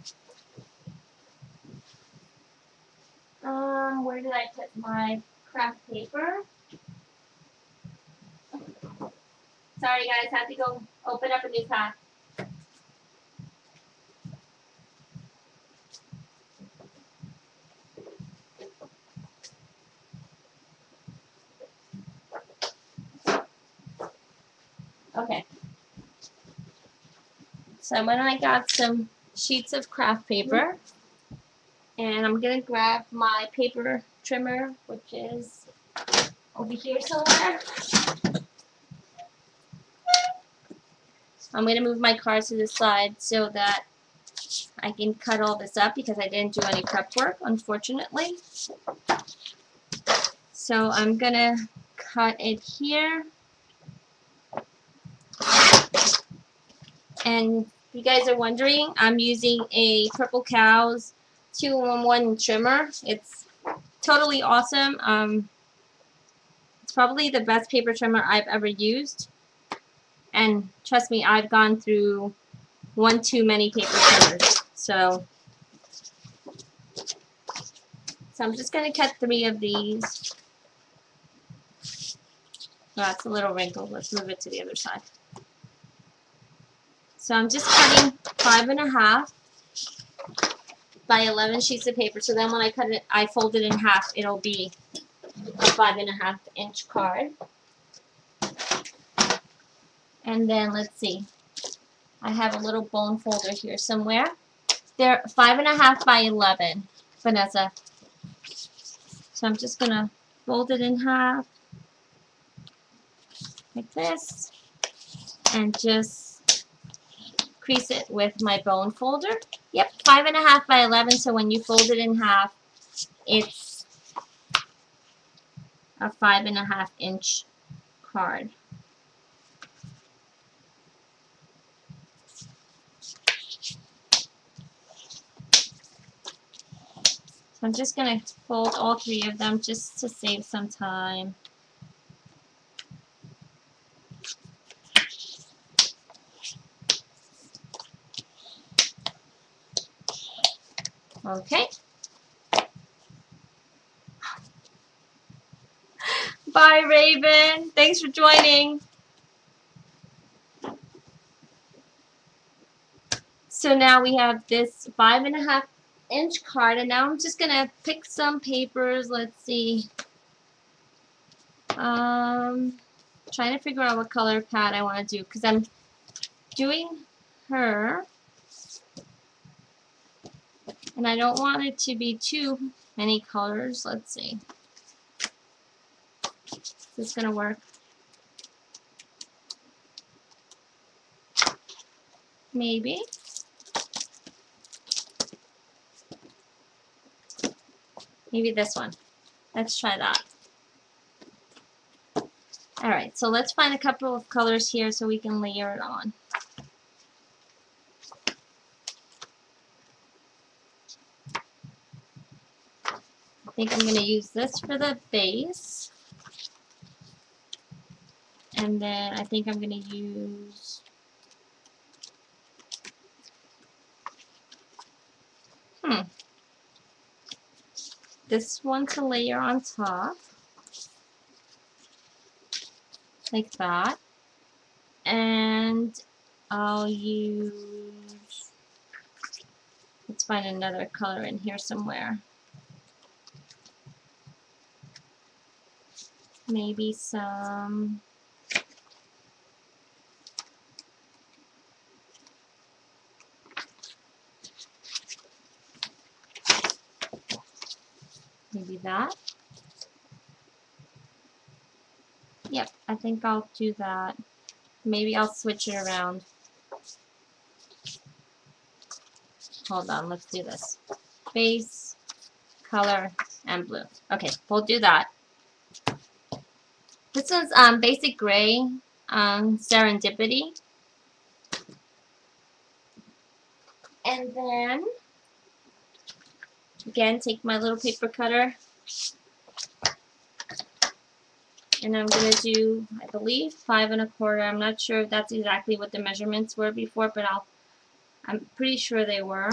Where did I put my craft paper? Sorry guys, I have to go open up a new pack. Okay. So when I got some sheets of craft paper, and I'm going to grab my paper trimmer, which is over here somewhere. I'm going to move my cards to the side so that I can cut all this up because I didn't do any prep work, unfortunately. So I'm going to cut it here. And if you guys are wondering, I'm using a Purple Cow's 2-in-1 trimmer. It's totally awesome. It's probably the best paper trimmer I've ever used. And trust me, I've gone through one too many paper trimmers. So I'm just going to cut 3 of these. That's a little wrinkled. Let's move it to the other side. So I'm just cutting 5.5 by 11 sheets of paper. So then when I cut it, I fold it in half. It'll be a 5.5 inch card. And then let's see. I have a little bone folder here somewhere. They're 5.5 by 11, Vanessa. So I'm just gonna fold it in half like this, and just crease it with my bone folder. Yep, 5.5 by 11. So when you fold it in half, it's a 5.5 inch card. So I'm just going to fold all 3 of them just to save some time. Okay. Bye, Raven. Thanks for joining. So now we have this 5.5 inch card, and now I'm just gonna pick some papers. Let's see. Trying to figure out what color pad I want to do because I'm doing her, and I don't want it to be too many colors. Let's see. Is this gonna work? Maybe. Maybe this one. Let's try that. Alright, so let's find a couple of colors here so we can layer it on. I think I'm going to use this for the base. And then I think I'm going to use this one to layer on top, like that. And I'll use, let's find another color in here somewhere. Maybe some, maybe that. Yep, I think I'll do that. Maybe I'll switch it around. Hold on, let's do this. Base, color, and blue. Okay, we'll do that. This one's basic gray, serendipity. And then, again, take my little paper cutter. And I'm going to do, I believe, 5 1/4. I'm not sure if that's exactly what the measurements were before, but I'm pretty sure they were.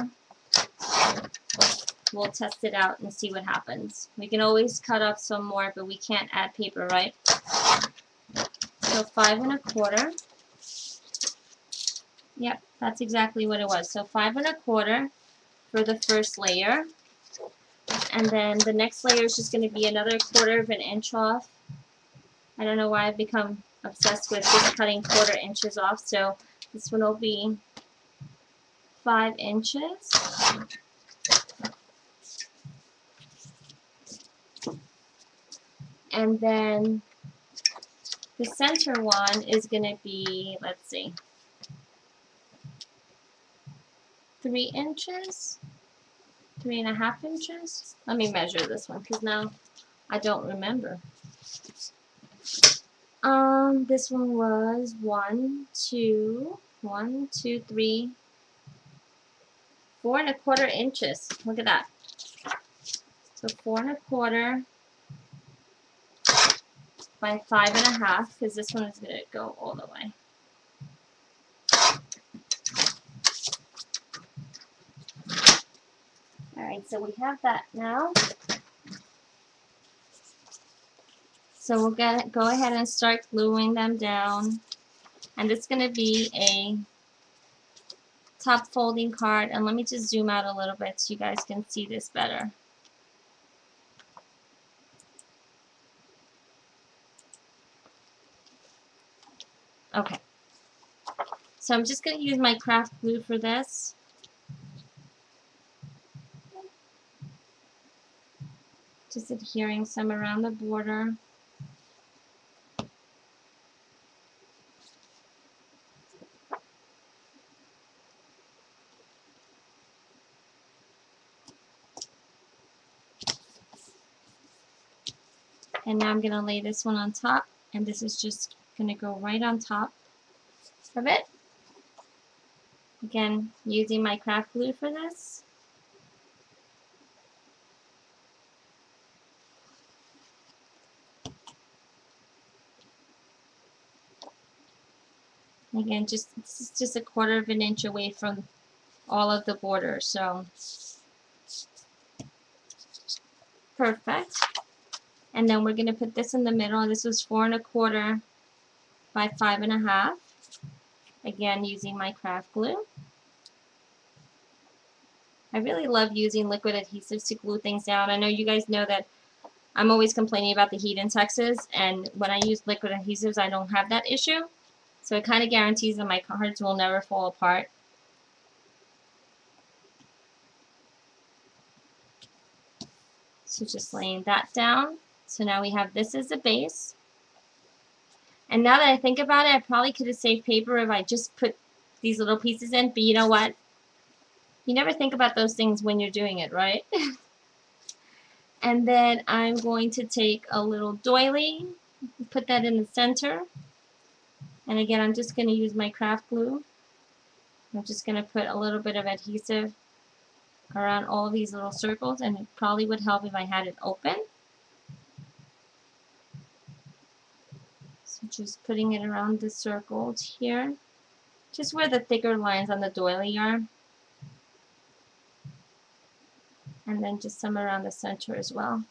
We'll test it out and see what happens. We can always cut up some more, but we can't add paper, right? So 5 1/4. Yep, that's exactly what it was. So 5 1/4 for the first layer. And then the next layer is just going to be another 1/4 of an inch off. I don't know why I've become obsessed with just cutting 1/4 inches off. So this one will be 5 inches. And then the center one is going to be, let's see, 3 inches, 3 1/2 inches. Let me measure this one because now I don't remember. This one was 1, 2, 3, 4 1/4 inches. Look at that. So 4 1/4 by 5 1/2, because this one is going to go all the way. Alright, so we have that now. So we'll go ahead and start gluing them down. And it's going to be a top folding card. And let me just zoom out a little bit so you guys can see this better. Okay. So I'm just going to use my craft glue for this. Just adhering some around the border. And now I'm going to lay this one on top, and this is just going to go right on top of it. Again, using my craft glue for this. Again, this is just a 1/4 of an inch away from all of the border, so perfect. And then we're going to put this in the middle. This was 4 1/4 by 5 1/2. Again, using my craft glue. I really love using liquid adhesives to glue things down. I know you guys know that I'm always complaining about the heat in Texas, and when I use liquid adhesives, I don't have that issue. So it kind of guarantees that my cards will never fall apart. So just laying that down. So now we have this as a base. And now that I think about it, I probably could have saved paper if I just put these little pieces in. But you know what? You never think about those things when you're doing it, right? And then I'm going to take a little doily, put that in the center. And again, I'm just going to use my craft glue. I'm just going to put a little bit of adhesive around all of these little circles, and it probably would help if I had it open. So just putting it around the circles here, just where the thicker lines on the doily are. And then just some around the center as well.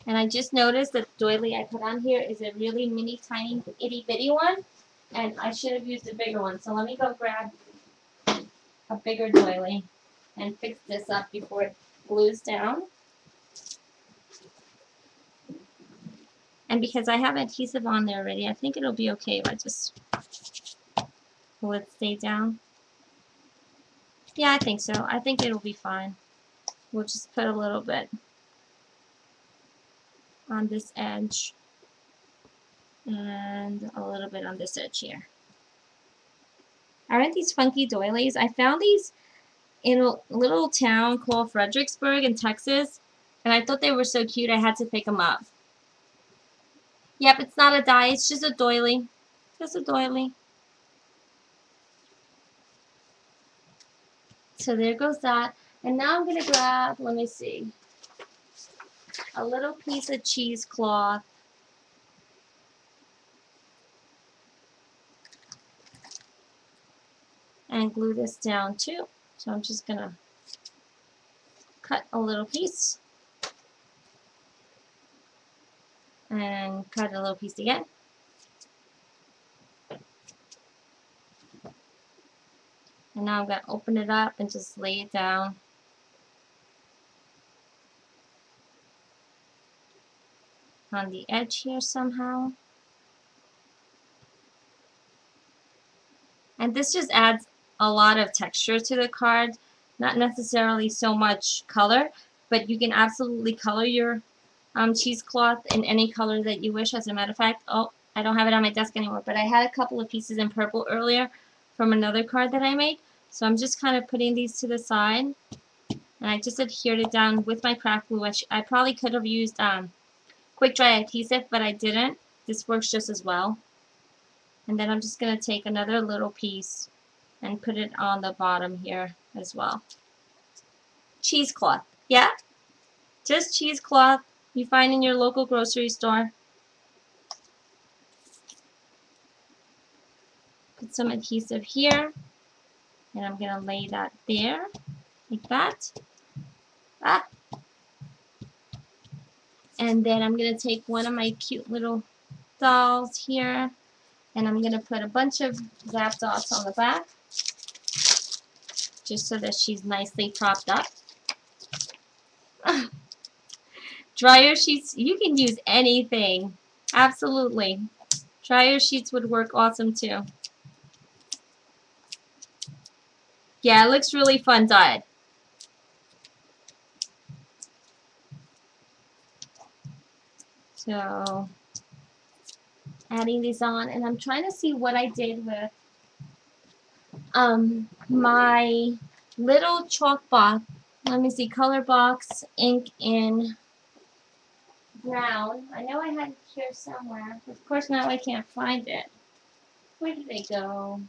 And I just noticed that the doily I put on here is a really mini tiny itty bitty one, and I should have used a bigger one. So let me go grab a bigger doily and fix this up before it glues down. And because I have adhesive on there already, I think it'll be okay if I just pull it stay down. Yeah, I think so. I think it'll be fine. We'll just put a little bit on this edge and a little bit on this edge here. Aren't these funky doilies? I found these in a little town called Fredericksburg in Texas, and I thought they were so cute I had to pick them up. Yep, it's not a die, it's just a doily. Just a doily. So there goes that. And now I'm going to grab, let me see, a little piece of cheesecloth. And glue this down too. So I'm just going to cut a little piece. And cut a little piece again. And now I'm going to open it up and just lay it down. On the edge here somehow. And this just adds a lot of texture to the card. Not necessarily so much color, but you can absolutely color your cheesecloth in any color that you wish. As a matter of fact, oh, I don't have it on my desk anymore, but I had a couple of pieces in purple earlier from another card that I made. So I'm just kind of putting these to the side. And I just adhered it down with my craft glue, which I probably could have used quick dry adhesive, but I didn't. This works just as well. And then I'm just going to take another little piece and put it on the bottom here as well. Cheesecloth. Yeah? Just cheesecloth you find in your local grocery store. Put some adhesive here. And I'm going to lay that there. Like that. Ah. And then I'm going to take one of my cute little dolls here. And I'm going to put a bunch of zap dots on the back. Just so that she's nicely propped up. Dryer sheets, you can use anything. Absolutely. Dryer sheets would work awesome too. Yeah, it looks really fun dyed. So, adding these on, and I'm trying to see what I did with my little chalk box. Let me see, color box ink in brown. I know I had it here somewhere. Of course now I can't find it. Where did they go?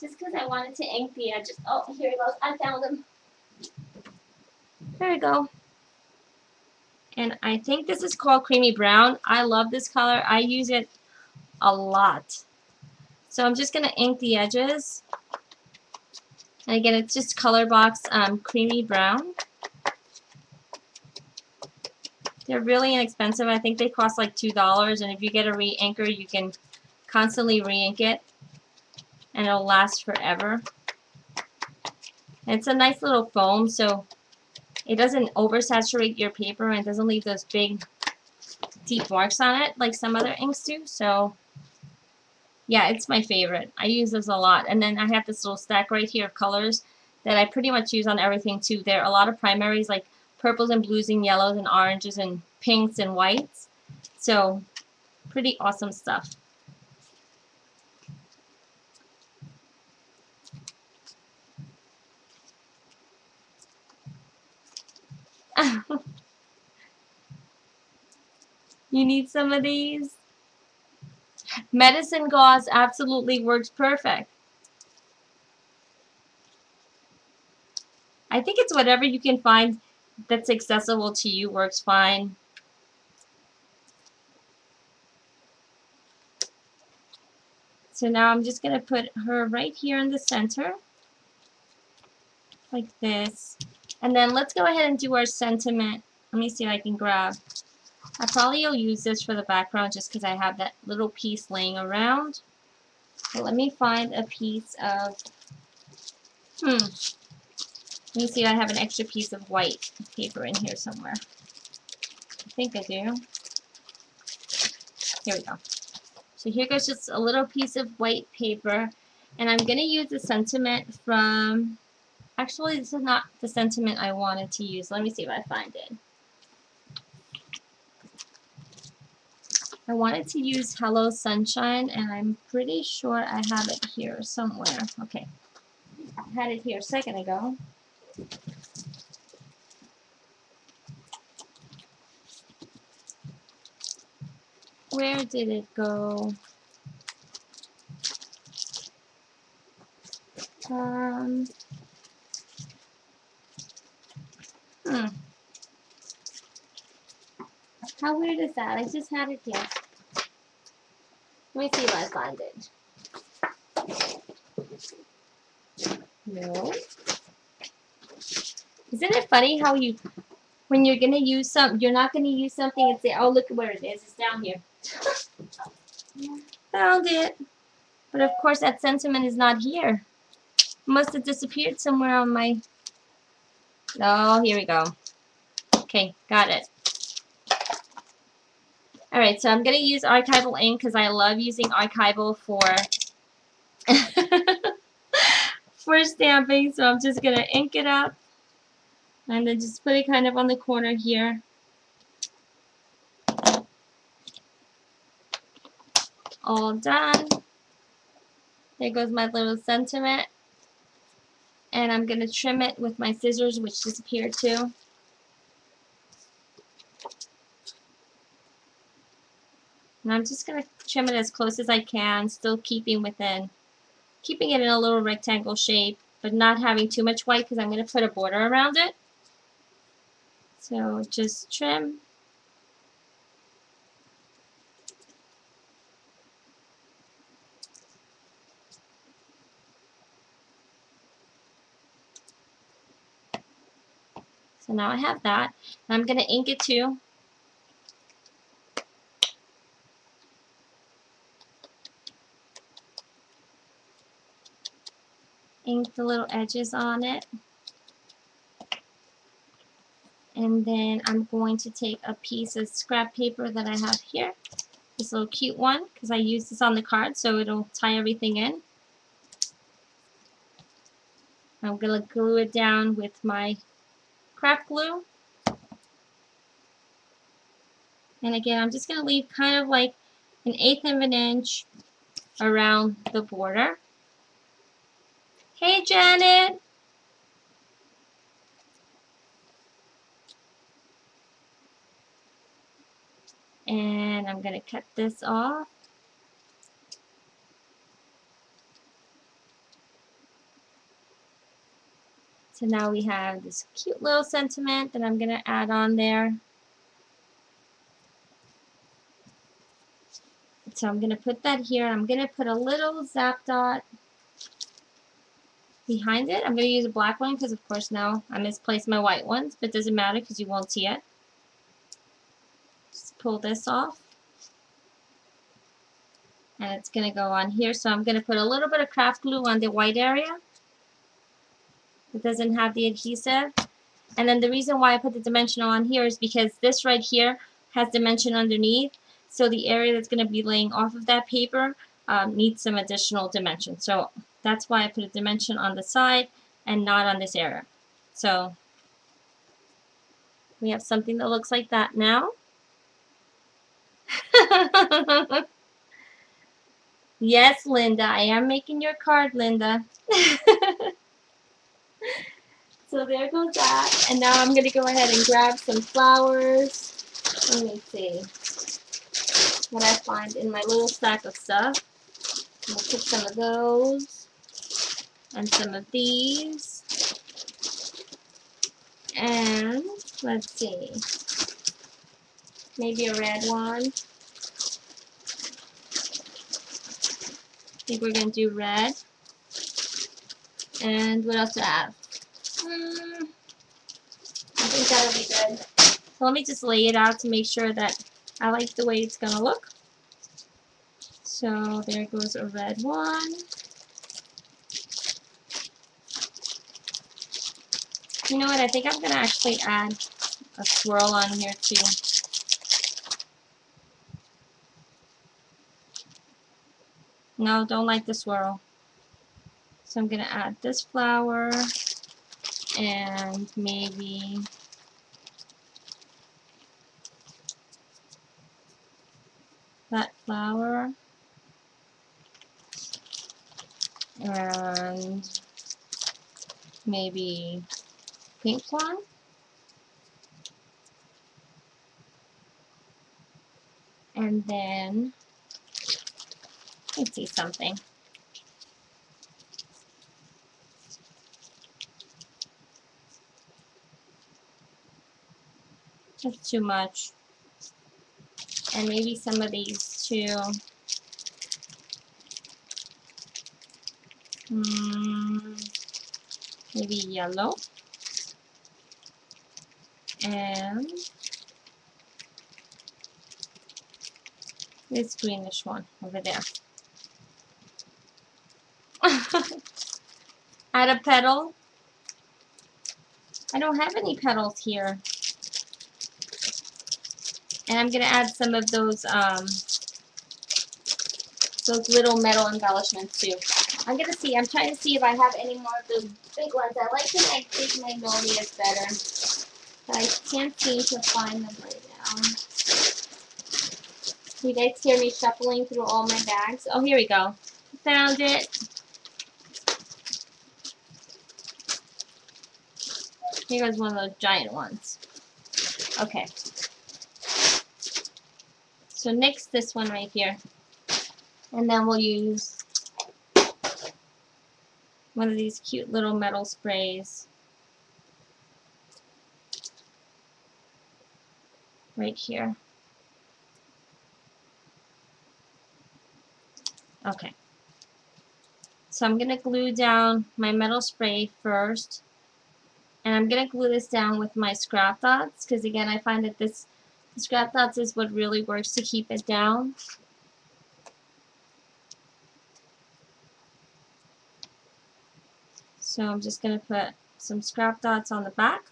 Just because I wanted to ink the edges. Oh, here it goes. I found them. There we go. And I think this is called Creamy Brown. I love this color. I use it a lot. So I'm just going to ink the edges. And again, it's just color box Creamy Brown. They're really inexpensive. I think they cost like $2. And if you get a re-inker, you can constantly re-ink it. And it'll last forever. And it's a nice little foam, so it doesn't oversaturate your paper and doesn't leave those big deep marks on it like some other inks do. So yeah, it's my favorite. I use this a lot. And then I have this little stack right here of colors that I pretty much use on everything too. There are a lot of primaries like purples and blues and yellows and oranges and pinks and whites. So pretty awesome stuff. You need some of these? Medicine gauze absolutely works perfect. I think it's whatever you can find that's accessible to you works fine. So now I'm just going to put her right here in the center, like this. And then let's go ahead and do our sentiment. Let me see if I can grab. I probably will use this for the background just because I have that little piece laying around. But let me find a piece of, let me see if I have an extra piece of white paper in here somewhere. I think I do. Here we go. So here goes just a little piece of white paper. And I'm going to use the sentiment from, actually this is not the sentiment I wanted to use. Let me see if I find it. I wanted to use Hello Sunshine, and I'm pretty sure I have it here somewhere. Okay, I had it here a second ago. Where did it go? How weird is that? I just had it here. Let me see if I find it. No. Isn't it funny how you, when you're going to use something, you're not going to use something and say, oh, look where it is. It's down here. Found it. But of course that sentiment is not here. Must have disappeared somewhere on my... Oh, here we go. Okay, got it. Alright, so I'm going to use archival ink because I love using archival for for stamping. So I'm just going to ink it up and then just put it kind of on the corner here. All done. There goes my little sentiment. And I'm going to trim it with my scissors, which disappeared too. And I'm just going to trim it as close as I can, still keeping it in a little rectangle shape, but not having too much white because I'm going to put a border around it. So just trim. So now I have that. And I'm going to ink it too. Ink the little edges on it. And then I'm going to take a piece of scrap paper that I have here. This little cute one, because I use this on the card so it'll tie everything in. I'm going to glue it down with my craft glue. And again, I'm just going to leave kind of like 1/8 of an inch around the border. Hey, Janet! And I'm going to cut this off. So now we have this cute little sentiment that I'm going to add on there. So I'm going to put that here. I'm going to put a little zap dot behind it. I'm going to use a black one because of course now I misplaced my white ones, but it doesn't matter because you won't see it. Just pull this off. And it's going to go on here. So I'm going to put a little bit of craft glue on the white area. It doesn't have the adhesive. And then the reason why I put the dimensional on here is because this right here has dimension underneath. So the area that's going to be laying off of that paper needs some additional dimension. So that's why I put a dimension on the side and not on this area. So we have something that looks like that now. Yes, Linda, I am making your card, Linda. So there goes that. And now I'm going to go ahead and grab some flowers. Let me see. what I find in my little stack of stuff. I'm going to put some of those and some of these. And let's see, maybe a red one. I think we're going to do red. And what else do I have? I think that'll be good. So let me just lay it out to make sure that I like the way it's going to look. So there goes a red one. You know what, I think I'm going to actually add a swirl on here too. No, don't like the swirl. So I'm going to add this flower and maybe that flower and maybe pink one. And then, let's see something. That's too much. And maybe some of these too. Maybe yellow. And this greenish one over there. Add a petal. I don't have any petals here. And I'm going to add some of those little metal embellishments too. I'm going to see, I'm trying to see if I have any more of those big ones. I like to make big magnolias better, but I can't seem to find them right now. You guys hear me shuffling through all my bags? Oh, here we go. Found it. Here goes one of those giant ones. Okay. So nix this one right here. And then we'll use one of these cute little metal sprays right here. Okay. So I'm going to glue down my metal spray first. And I'm going to glue this down with my scrap dots, because again I find that the scrap dots is what really works to keep it down. So I'm just going to put some scrap dots on the back.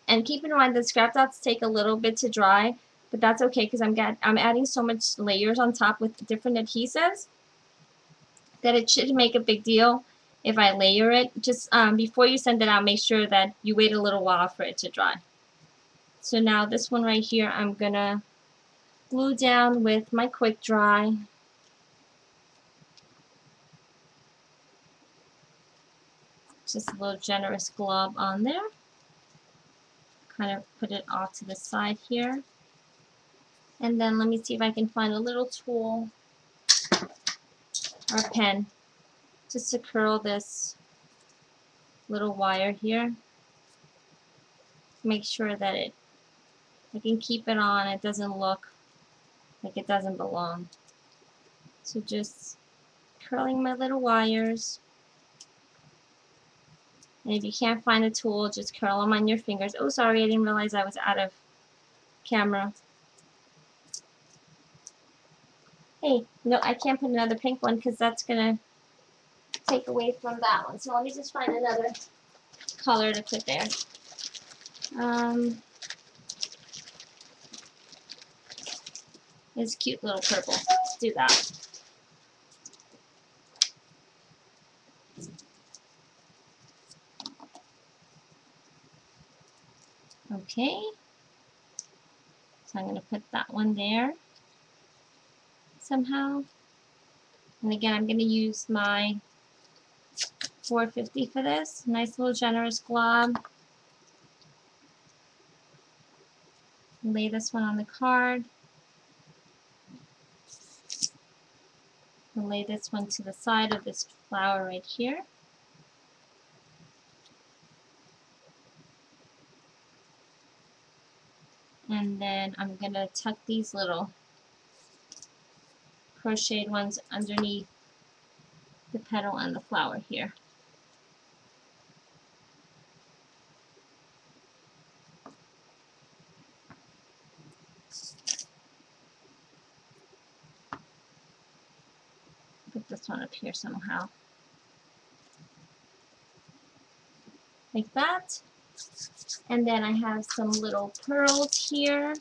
And keep in mind that scrap dots take a little bit to dry, but that's okay because I'm adding so much layers on top with different adhesives that it shouldn't make a big deal if I layer it. Just before you send it out, make sure that you wait a little while for it to dry. So now this one right here, I'm going to glue down with my quick dry. Just a little generous glob on there. Kind of put it off to the side here. And then let me see if I can find a little tool or a pen just to curl this little wire here. Make sure that I can keep it on, it doesn't look like it doesn't belong. So just curling my little wires. And if you can't find a tool, just curl them on your fingers. Oh, sorry, I didn't realize I was out of camera. Hey, no, I can't put another pink one because that's going to take away from that one. So let me just find another color to put there. This cute little purple. Let's do that. Okay. So I'm going to put that one there somehow. And again, I'm going to use my 450 for this. Nice little generous glob. Lay this one on the card. I'll lay this one to the side of this flower right here. And then I'm going to tuck these little crocheted ones underneath the petal and the flower here. Put this one up here somehow. Like that. And then I have some little pearls here.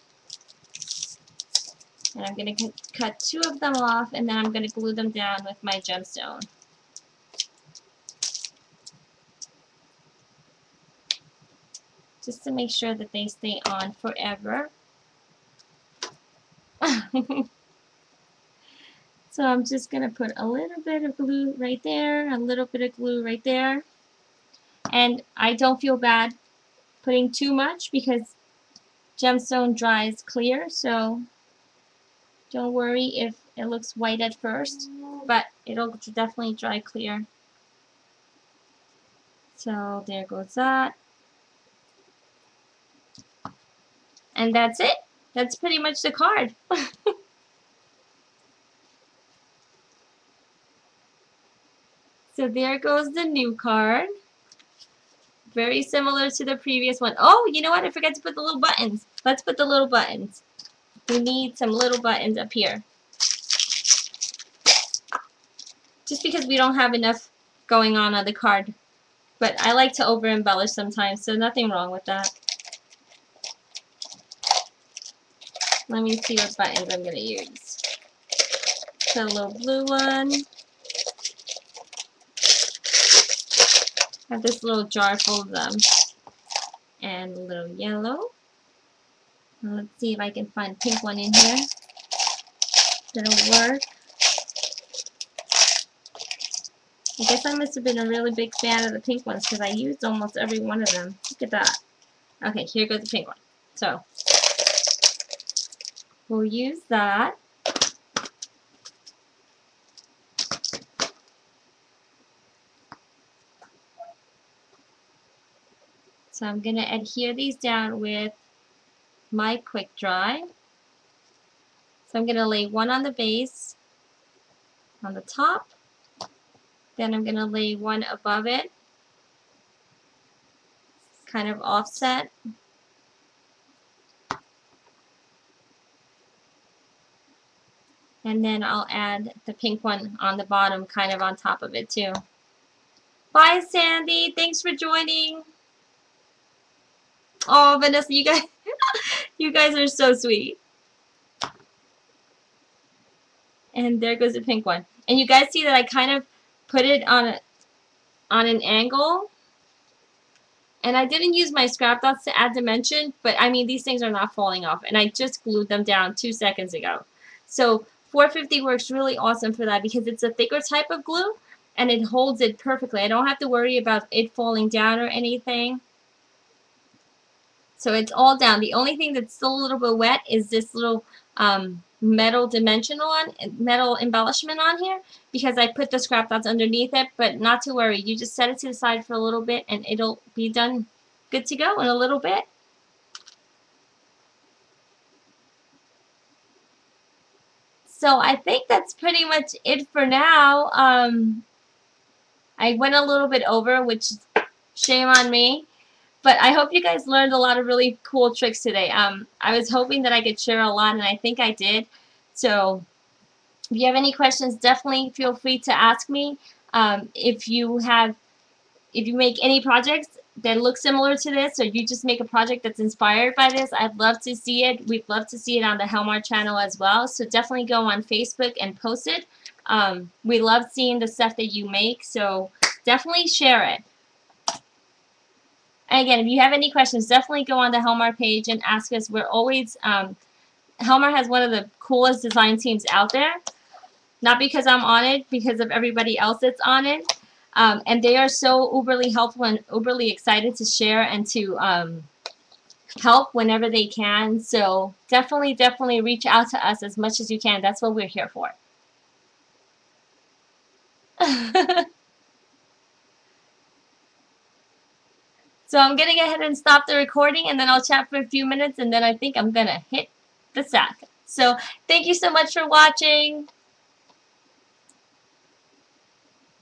And I'm going to cut 2 of them off, and then I'm going to glue them down with my gemstone. Just to make sure that they stay on forever. So I'm just going to put a little bit of glue right there, a little bit of glue right there. And I don't feel bad putting too much because gemstone dries clear, so don't worry if it looks white at first, but it'll definitely dry clear. So there goes that. And that's it. That's pretty much the card. So there goes the new card. Very similar to the previous one. Oh, you know what? I forgot to put the little buttons. Let's put the little buttons. We need some little buttons up here. Just because we don't have enough going on the card. But I like to over embellish sometimes, so nothing wrong with that. Let me see what buttons I'm going to use. So a little blue one. I have this little jar full of them. And a little yellow. And let's see if I can find a pink one in here. That'll work. I guess I must have been a really big fan of the pink ones because I used almost every one of them. Look at that. Okay, here goes the pink one. So, we'll use that. So I'm going to adhere these down with my quick dry. So I'm going to lay one on the base, on the top. Then I'm going to lay one above it, kind of offset. And then I'll add the pink one on the bottom, kind of on top of it too. Bye, Sandy. Thanks for joining. Oh, Vanessa, you guys, you guys are so sweet. And there goes the pink one. And you guys see that I kind of put it on an angle. And I didn't use my scrap dots to add dimension, but I mean, these things are not falling off. And I just glued them down 2 seconds ago. So 450 works really awesome for that because it's a thicker type of glue and it holds it perfectly. I don't have to worry about it falling down or anything. So it's all down. The only thing that's still a little bit wet is this little metal metal embellishment on here because I put the scrap dots underneath it, but not to worry. You just set it to the side for a little bit and it'll be done good to go in a little bit. So I think that's pretty much it for now. I went a little bit over, which shame on me. But I hope you guys learned a lot of really cool tricks today. I was hoping that I could share a lot, and I think I did. So if you have any questions, definitely feel free to ask me. If you make any projects that look similar to this, or you just make a project that's inspired by this, I'd love to see it. We'd love to see it on the Helmar channel as well. So definitely go on Facebook and post it. We love seeing the stuff that you make, so definitely share it. And again, if you have any questions, definitely go on the Helmar page and ask us. We're always, Helmar has one of the coolest design teams out there. Not because I'm on it, because of everybody else that's on it. And they are so uberly helpful and uberly excited to share and to help whenever they can. So definitely reach out to us as much as you can. That's what we're here for. So I'm going to go ahead and stop the recording, and then I'll chat for a few minutes, and then I think I'm going to hit the sack. So thank you so much for watching.